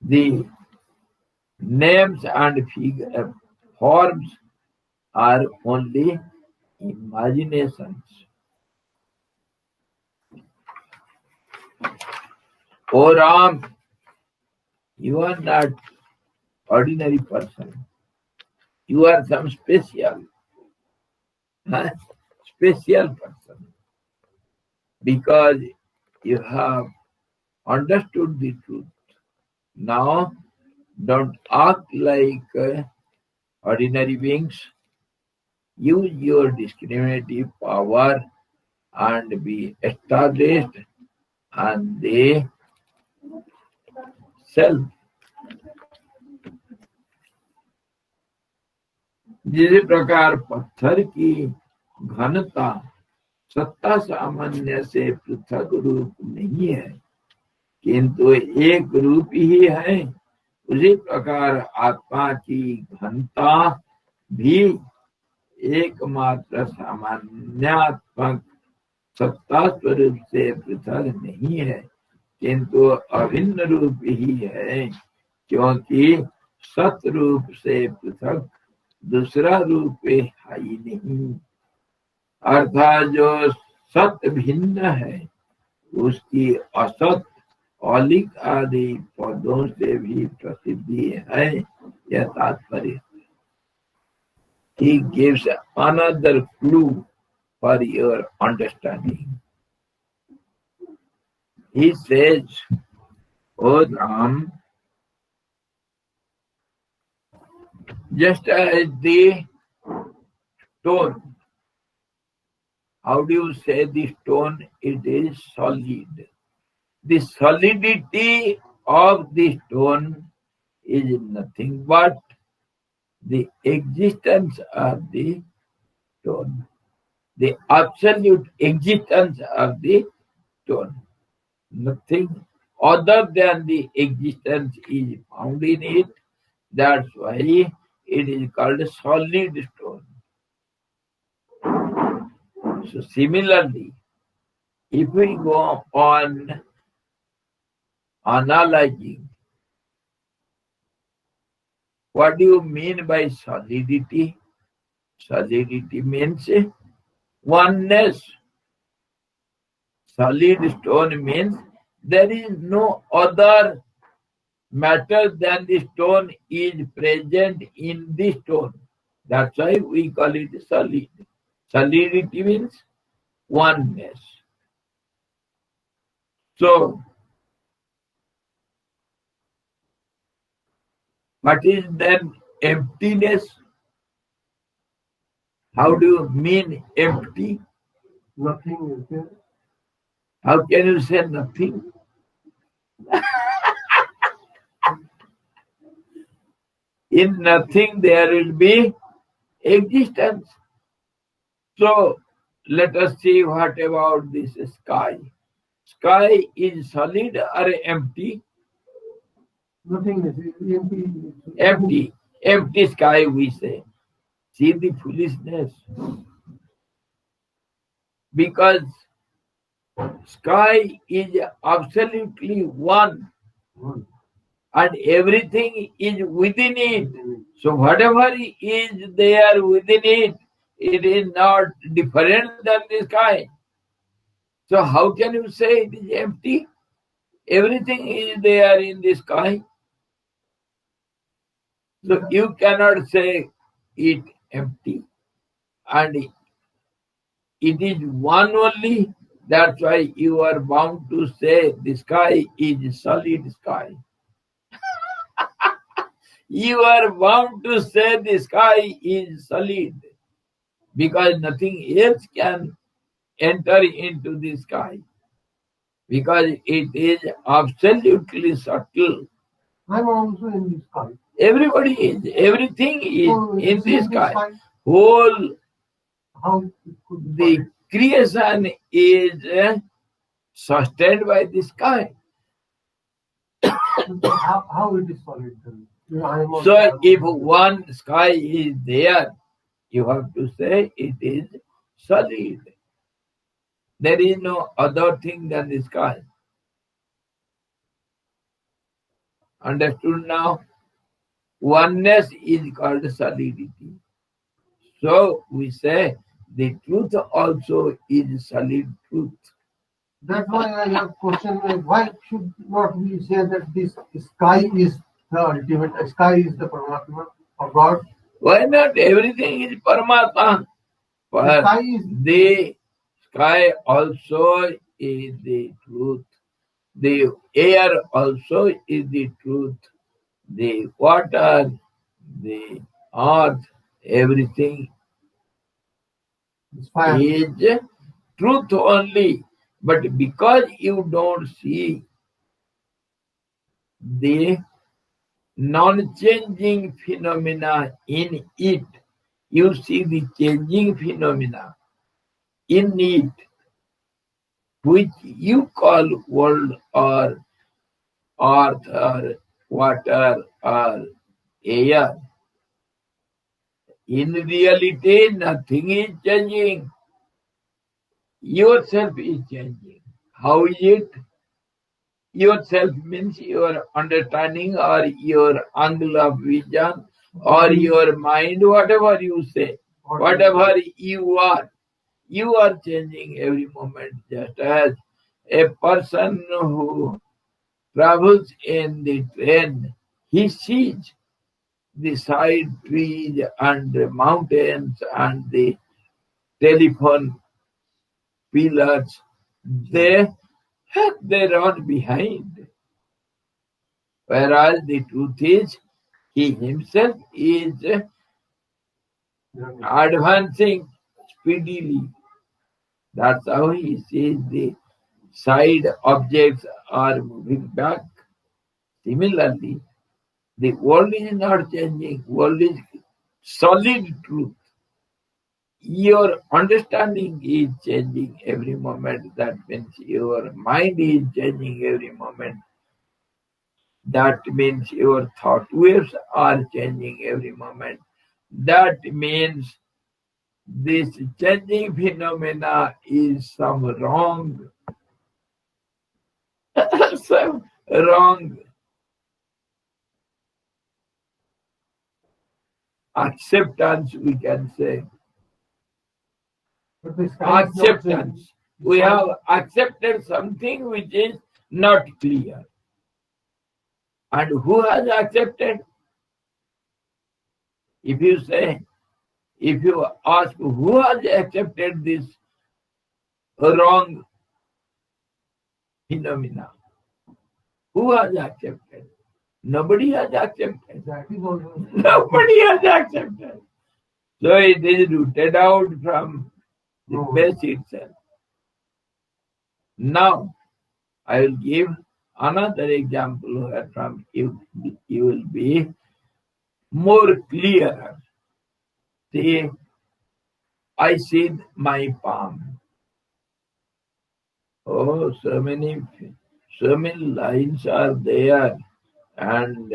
The names and forms are only imaginations. Oh Ram, you are not ordinary person. You are some special person, because you have understood the truth. Now, don't act like ordinary beings. Use your discriminative power and be established and the self. जिस प्रकार पत्थर की घनता सत्ता सामान्य से पृथक रूप नहीं है, किंतु एक रूप ही है, उसी प्रकार आत्मा की घनता भी एकमात्र सामान्यात्मक सत्ता स्वरूप से पृथक नहीं है, किंतु अभिन्न रूप ही है, क्योंकि सत रूप से पृथक दूसरा रूप है ही नहीं। अर्थात जो सत भिन्न है, उसकी असत औलिक आदि पदों से भी प्रसिद्धि है, यह तात्पर्य। He gives another clue for your understanding. He says, O Ram, just as the stone, how do you say the stone? It is solid. The solidity of the stone is nothing but the existence of the stone, the absolute existence of the stone. Nothing other than the existence is found in it. That's why it is called a solid stone. So similarly, if we go on analyzing, what do you mean by solidity? Solidity means oneness. Solid stone means there is no other matter than the stone is present in the stone. That's why we call it solid. Solidity means oneness. So, what is then emptiness? How do you mean empty? Nothing is there. How can you say nothing? In nothing there will be existence. So let us see what about this sky. Sky is solid or empty? Nothing is empty. Empty. Empty sky, we say. See the foolishness. Because sky is absolutely one and everything is within it. So whatever is there within it, it is not different than the sky. So how can you say it is empty? Everything is there in the sky. So you cannot say it empty. And it is one only. That's why you are bound to say the sky is solid sky. You are bound to say the sky is solid because nothing else can enter into the sky because it is absolutely subtle. I'm also in the sky. Everybody is, everything is So in it's the in sky. sky. Whole How it could be the creation is sustained by the sky. solid? How it is solid then? I am also- So if one sky is there, you have to say it is solid. There is no other thing than the sky. Understood now? Oneness is called solidity. So we say the truth also is solid truth. That's why I have question, why should not we say that this sky is the ultimate, sky is the Paramatma of God? Why not? Everything is Paramatma. The But sky is the sky also is the truth. The air also is the truth. The water, the earth, everything fire. is truth only. But because you don't see the non-changing phenomena in it, you see the changing phenomena in it, which you call world or earth or water or air. In reality, nothing is changing. Yourself is changing. How is it? Yourself means your understanding or your angle of vision or your mind, whatever you say, whatever you are changing every moment. Just as a person who travels in the train, he sees the side trees and the mountains and the telephone pillars. They They run behind. Whereas the truth is, he himself is advancing speedily. That's how he says the side objects are moving back. Similarly, the world is not changing. World is solid truth. Your understanding is changing every moment. That means your mind is changing every moment. That means your thought waves are changing every moment. That means this changing phenomena is some wrong, some wrong acceptance, we can say. But the sky is not changing. Acceptance. We have accepted something which is not clear. And who has accepted? If you ask who has accepted this wrong phenomena, who has accepted? Nobody has accepted. That is also Nobody has accepted. So it is rooted out from the base itself. Now, I will give another example where from you will be more clearer. See, I see my palm. Oh, so many lines are there, and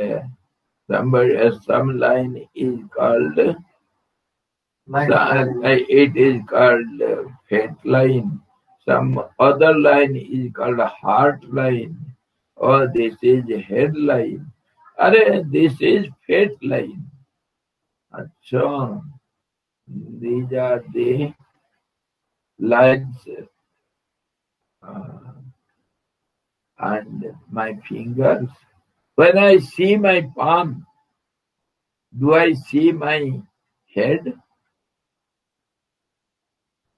some line is called it is called fat line. Some other line is called heart line. Or this is head line. This is fat line. So these are the lines and my fingers. When I see my palm, do I see my head?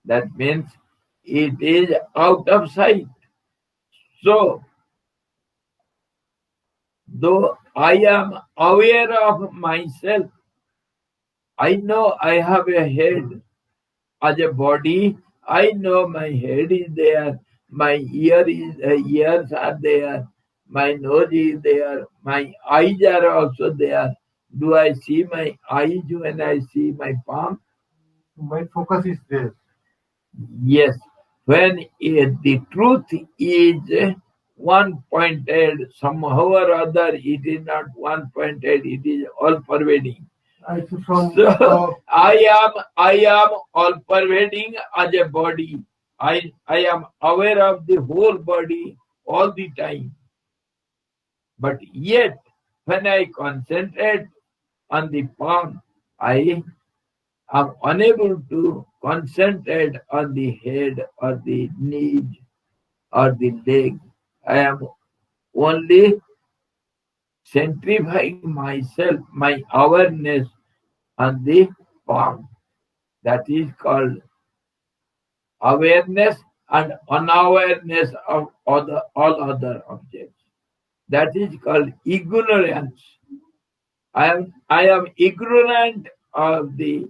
That means it is out of sight. So, though I am aware of myself, I know I have a head as a body. I know my head is there, my ears are there, my nose is there, my eyes are also there. Do I see my eyes when I see my palm? my focus is there. Yes. When the truth is one pointed, somehow or other, it is not one pointed, it is all pervading. So I am all pervading as a body. I am aware of the whole body all the time. But yet, when I concentrate on the palm, I am unable to concentrate on the head or the knees or the leg. I am only centrifying myself, my awareness on the palm. That is called awareness and unawareness of all other objects. That is called ignorance. I am ignorant of the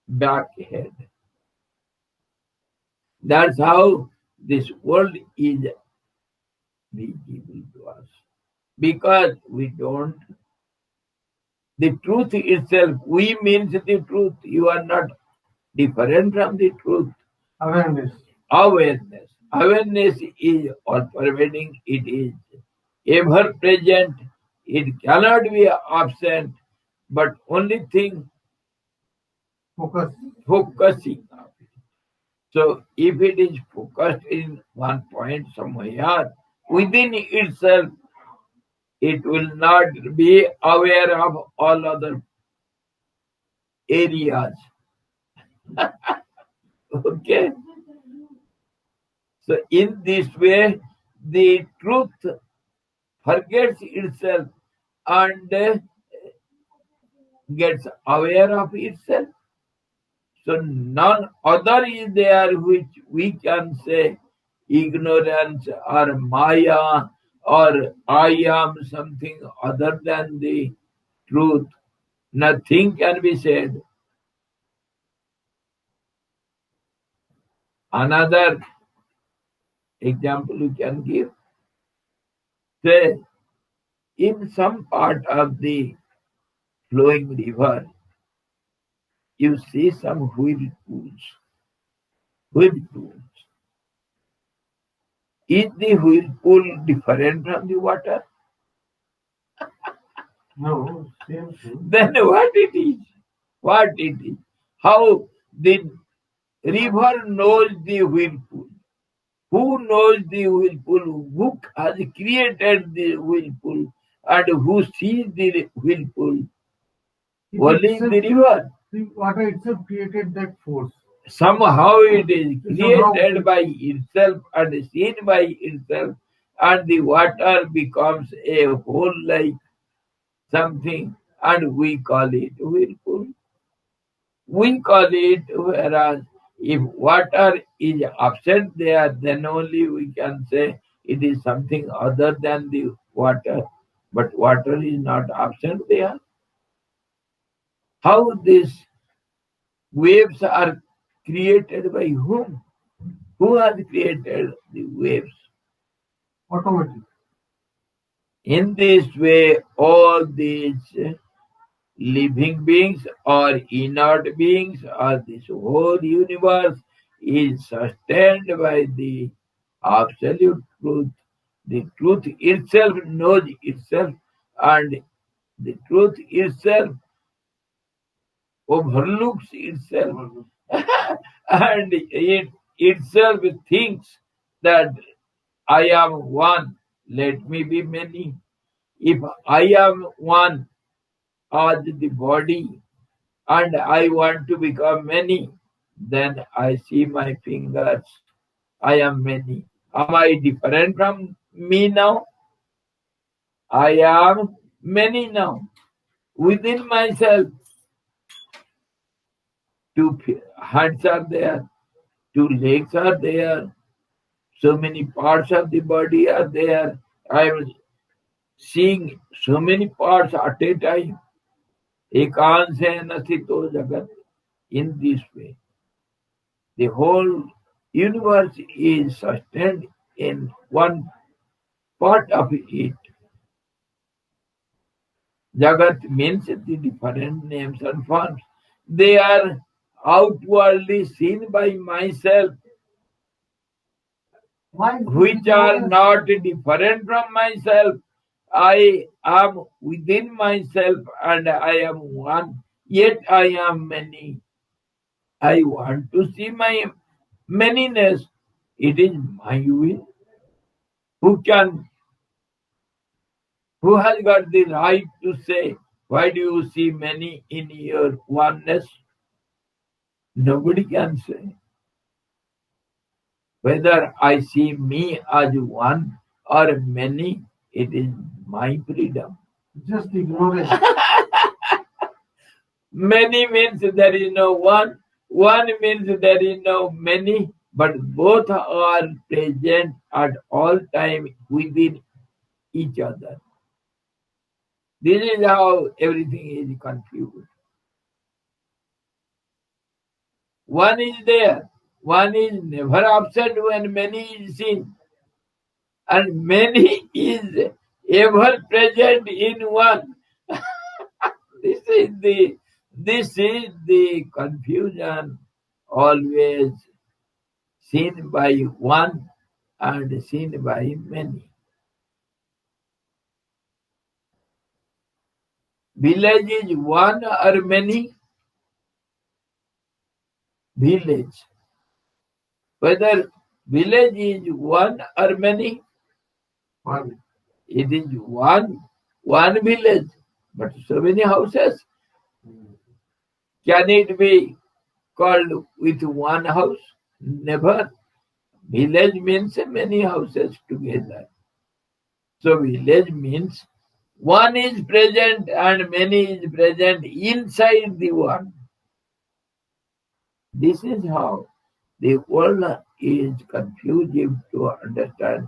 back head. That's how this world is visible to us. Because we don't, the truth itself, we means the truth. You are not different from the truth. Awareness. Awareness is all pervading, it is ever present, it cannot be absent, but only thing focusing on it. So if it is focused in one point somewhere within itself, it will not be aware of all other areas. Okay? So in this way, the truth forgets itself and gets aware of itself. So none other is there which we can say ignorance or maya or I am something other than the truth, nothing can be said. Another example you can give, say, in some part of the flowing river, you see some whirlpools. Whirlpools. Is the whirlpool different from the water? No, same thing. Then what it is? What it is? How the river knows the whirlpool? Who knows the whirlpool? Who has created the whirlpool? And who sees the whirlpool? It Only itself, the river. the water itself created that force. Somehow it is Somehow created by itself and seen by itself, and the water becomes a whole like something, and we call it whirlpool. We call it, whereas if water is absent there, then only we can say it is something other than the water. But water is not absent there. How these waves are created by whom? Who has created the waves? automatic. In this way, all these living beings or inert beings or this whole universe is sustained by the absolute truth. The truth itself knows itself, and the truth itself overlooks itself, and it itself thinks that I am one, let me be many. If I am one as the body and I want to become many, then I see my fingers. I am many. Am I different from me now? I am many now. Within myself, two hands are there, two legs are there, so many parts of the body are there. I am seeing so many parts at a time. Ekansena sthito jagat. In this way, the whole universe is sustained in one part of it. Jagat means the different names and forms. They are outwardly seen by myself, Why? which are not different from myself. I am within myself and I am one, yet I am many. I want to see my manyness. It is my will. Who has got the right to say, why do you see many in your oneness? Nobody can say. Whether I see me as one or many, it is my freedom. Just ignorance. Many means there is no one. One means there is no many, but both are present at all time within each other. This is how everything is confused. One is there. One is never absent when many is seen. And many is ever present in one. This is the confusion always seen by one and seen by many. Village is one or many? Village. Whether village is one or many, One. it is one village, but so many houses. Can it be called with one house? Never. Village means many houses together. So village means one is present and many is present inside the one. This is how The world is confusing to understand.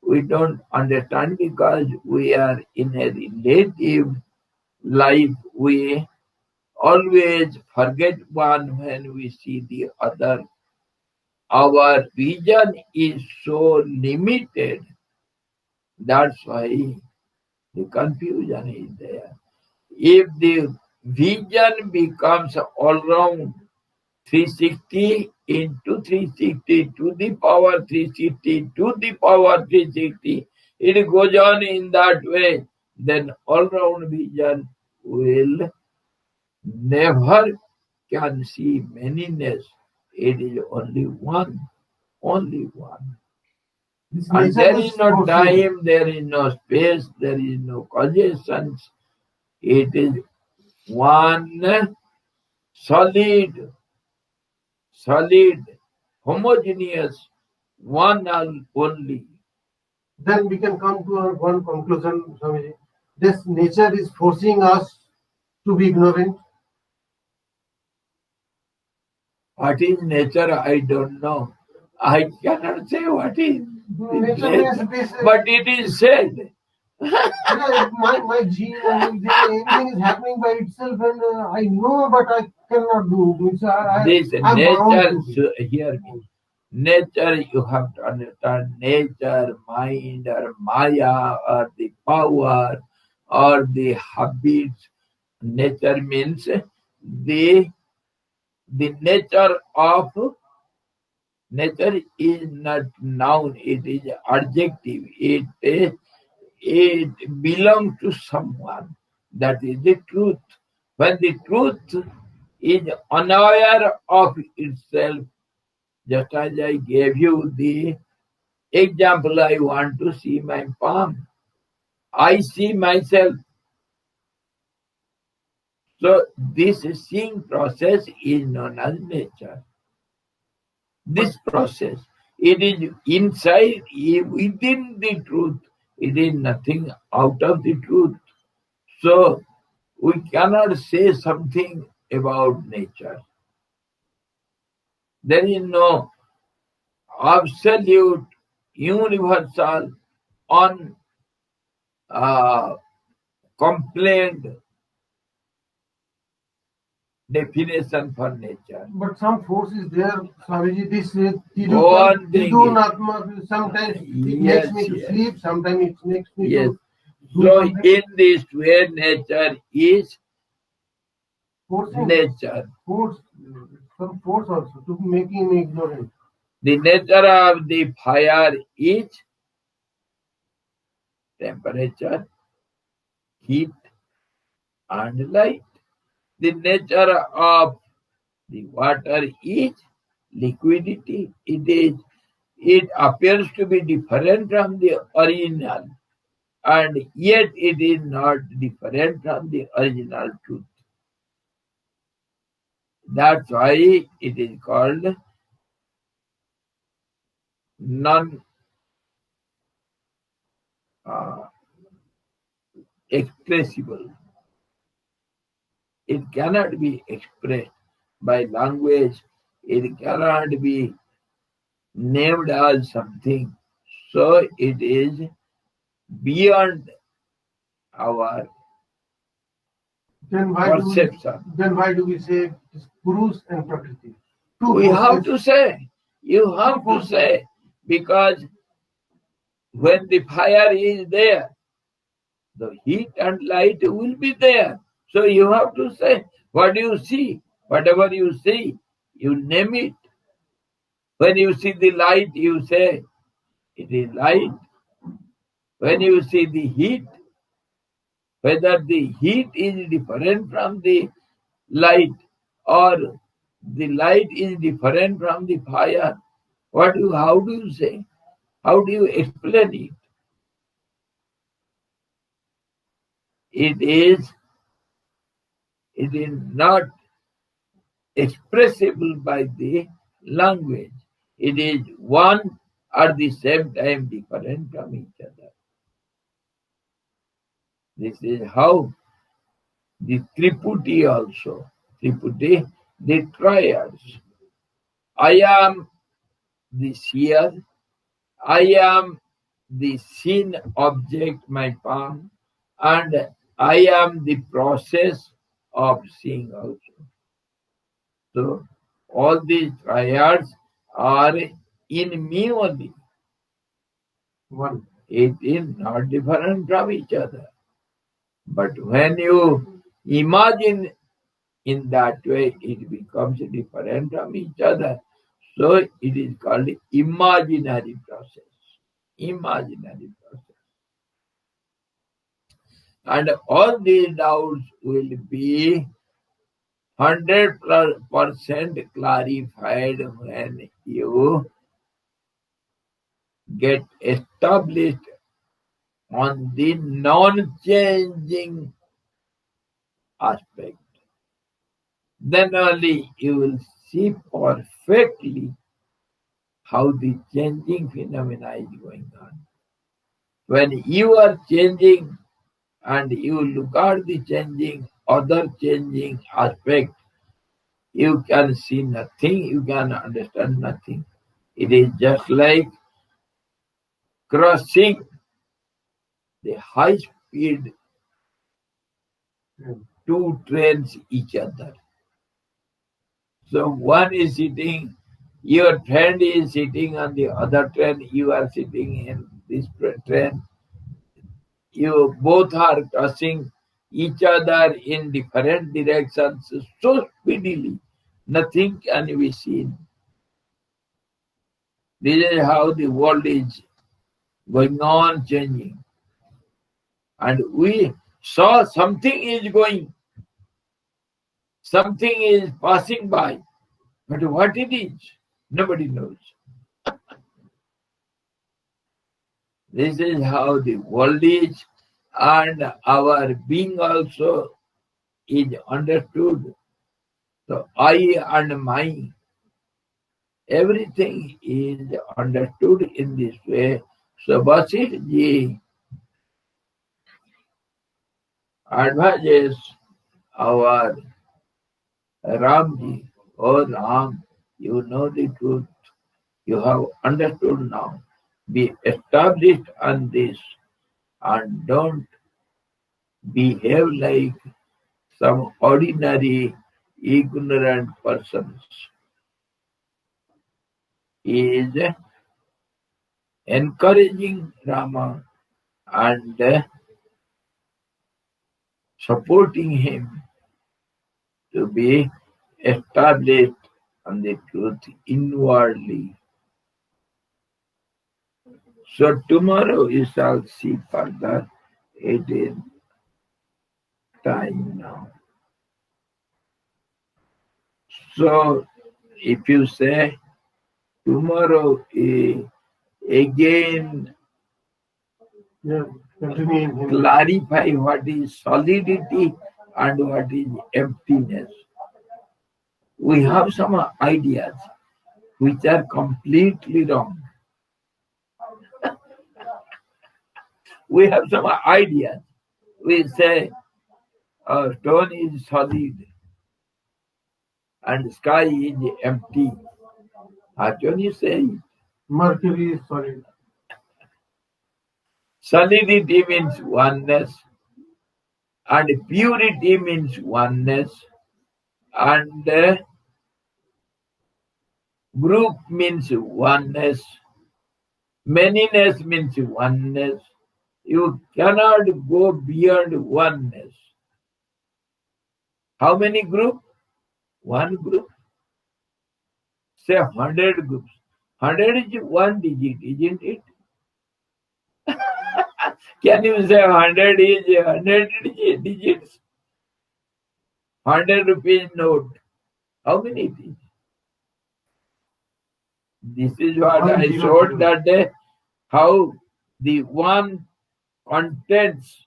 We don't understand because we are in a relative life. We always forget one when we see the other. Our vision is so limited. That's why the confusion is there. If the vision becomes all round, 360 into 360 to the power 360 to the power 360, it goes on in that way, then all round vision will never can see manyness. It is only one, only one. This And nature there is is no forcing. time, there is no space, there is no causations. It is one solid, homogeneous, one and only. Then we can come to one conclusion, Swamiji. This nature is forcing us to be ignorant. What is nature? I don't know. I cannot say what is Nature nature, is this. but it is said. Yeah, my gene, everything is happening by itself, and I know, but I cannot do. Means This I'm nature, bound to be. hear me. Nature, you have to understand nature, mind, or Maya, or the power, or the habits. Nature means the nature of nature is not noun, it is adjective. It belongs to someone. That is the truth. When the truth is unaware of itself, just as I gave you the example, I want to see my palm. I see myself. So this seeing process is known as nature. This process, it is inside, within the truth. It is nothing out of the truth. So we cannot say something about nature. There is no absolute, universal, uncomplained definition for nature. But some force is there, Swamiji. This One thing is, sometimes it yes, makes me to yes, sleep, sometimes it makes me yes. to do So something. in this way, nature is Forcing, nature. some force also to making me ignorant. The nature of the fire is temperature, heat, and light. The nature of the water is liquidity. It appears to be different from the original, and yet it is not different from the original truth. That's why it is called non expressible. It cannot be expressed by language. It cannot be named as something. So it is beyond our Then perception. why do we say it's Purus and Prakriti? We have to say, you have to say, because when the fire is there, the heat and light will be there. So you have to say, what do you see? Whatever you see, you name it. When you see the light, you say, it is light. When you see the heat, whether the heat is different from the light or the light is different from the fire, how do you say? How do you explain it? It is not expressible by the language. It is one at the same time different from each other. This is how the Triputi also. Triputi, the triads. I am the seer, I am the seen object, my palm, and I am the process of seeing also. So all these triads are in me only. One. It is not different from each other. But when you imagine in that way, it becomes different from each other. So it is called imaginary process. Imaginary process. And all these doubts will be 100% clarified when you get established on the non-changing aspect. Then only you will see perfectly how the changing phenomena is going on. When you are changing and you look at the changing, other changing aspect, you can see nothing, you can understand nothing. It is just like crossing the high speed two trains each other. So one is sitting, your friend is sitting on the other train, you are sitting in this train. You both are crossing each other in different directions so speedily, nothing can be seen. This is how the world is going on changing. And we saw something is going, something is passing by, but what it is, nobody knows. This is how the world is, and our being also is understood. So I and my, everything is understood in this way. So Vashistha ji advises our Ram ji, oh Ram, you know the truth. You have understood now. Be established on this and don't behave like some ordinary ignorant persons. He is encouraging Rama and supporting him to be established on the truth inwardly. So tomorrow you shall see further. It is time now. So if you say tomorrow again clarify what is solidity and what is emptiness. We have some ideas which are completely wrong. We have some ideas. We say stone is solid and sky is empty. How can you say? Mercury is solid. Solidity means oneness, and purity means oneness, and group means oneness, manyness means oneness. You cannot go beyond oneness. How many groups? One group. Say 100 groups. 100 is one digit, isn't it? Can you say 100 is 100 digits? 100 rupees note. How many it is? This is what I showed that day, how the one contains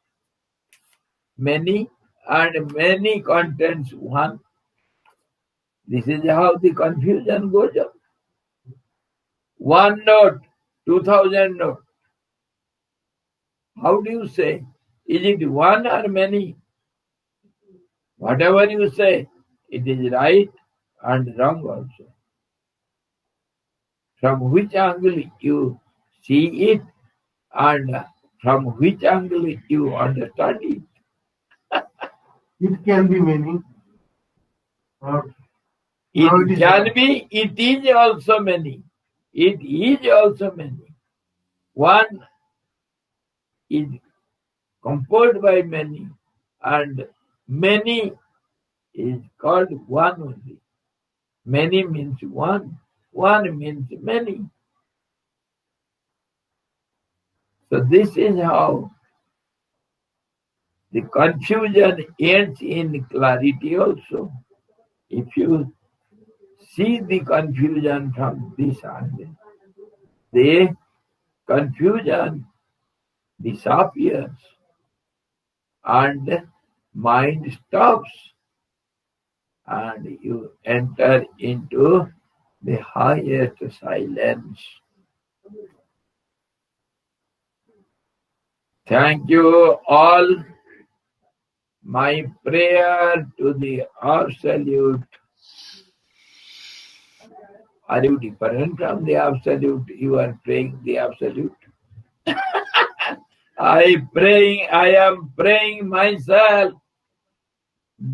many and many contains one. This is how the confusion goes up. One note, 2000 note. How do you say? Is it one or many? Whatever you say, it is right and wrong also. from which angle you see it and from which angle you understand it. It can be many, or It now it is can one. be, it is also many. It is also many. One is composed by many, and many is called one only. Many means one. One means many. So this is how the confusion ends in clarity also. If you see the confusion from this angle, the confusion disappears and mind stops and you enter into the highest silence. Thank you all. My prayer to the Absolute. Are you different from the Absolute? You are praying the Absolute. I am praying myself.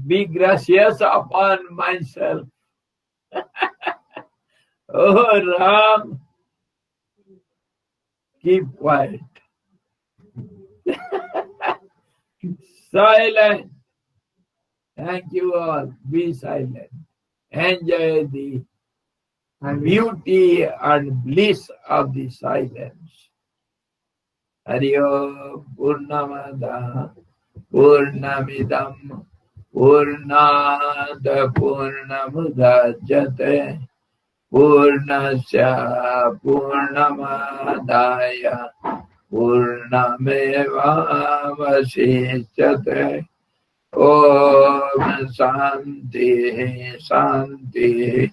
Be gracious upon myself. Oh Ram, keep quiet. Silent. Thank you all. Be silent. Enjoy the beauty and bliss of the silence. Hari Om Purnamada Purnamidam Purnada Purnamudachyate Purnasya Purnamadaya Purnameva Vasishyate Om Shanti Shanti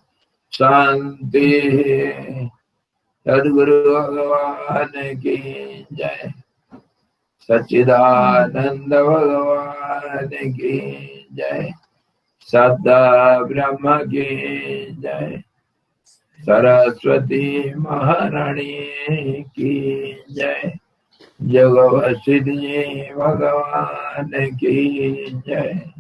Shanti Sadguru Bhagavan ki jai Sachidananda Bhagavan ki jai Sada Brahma ki jai Saraswati Maharani ki jai Vashistha Bhagavan ki jai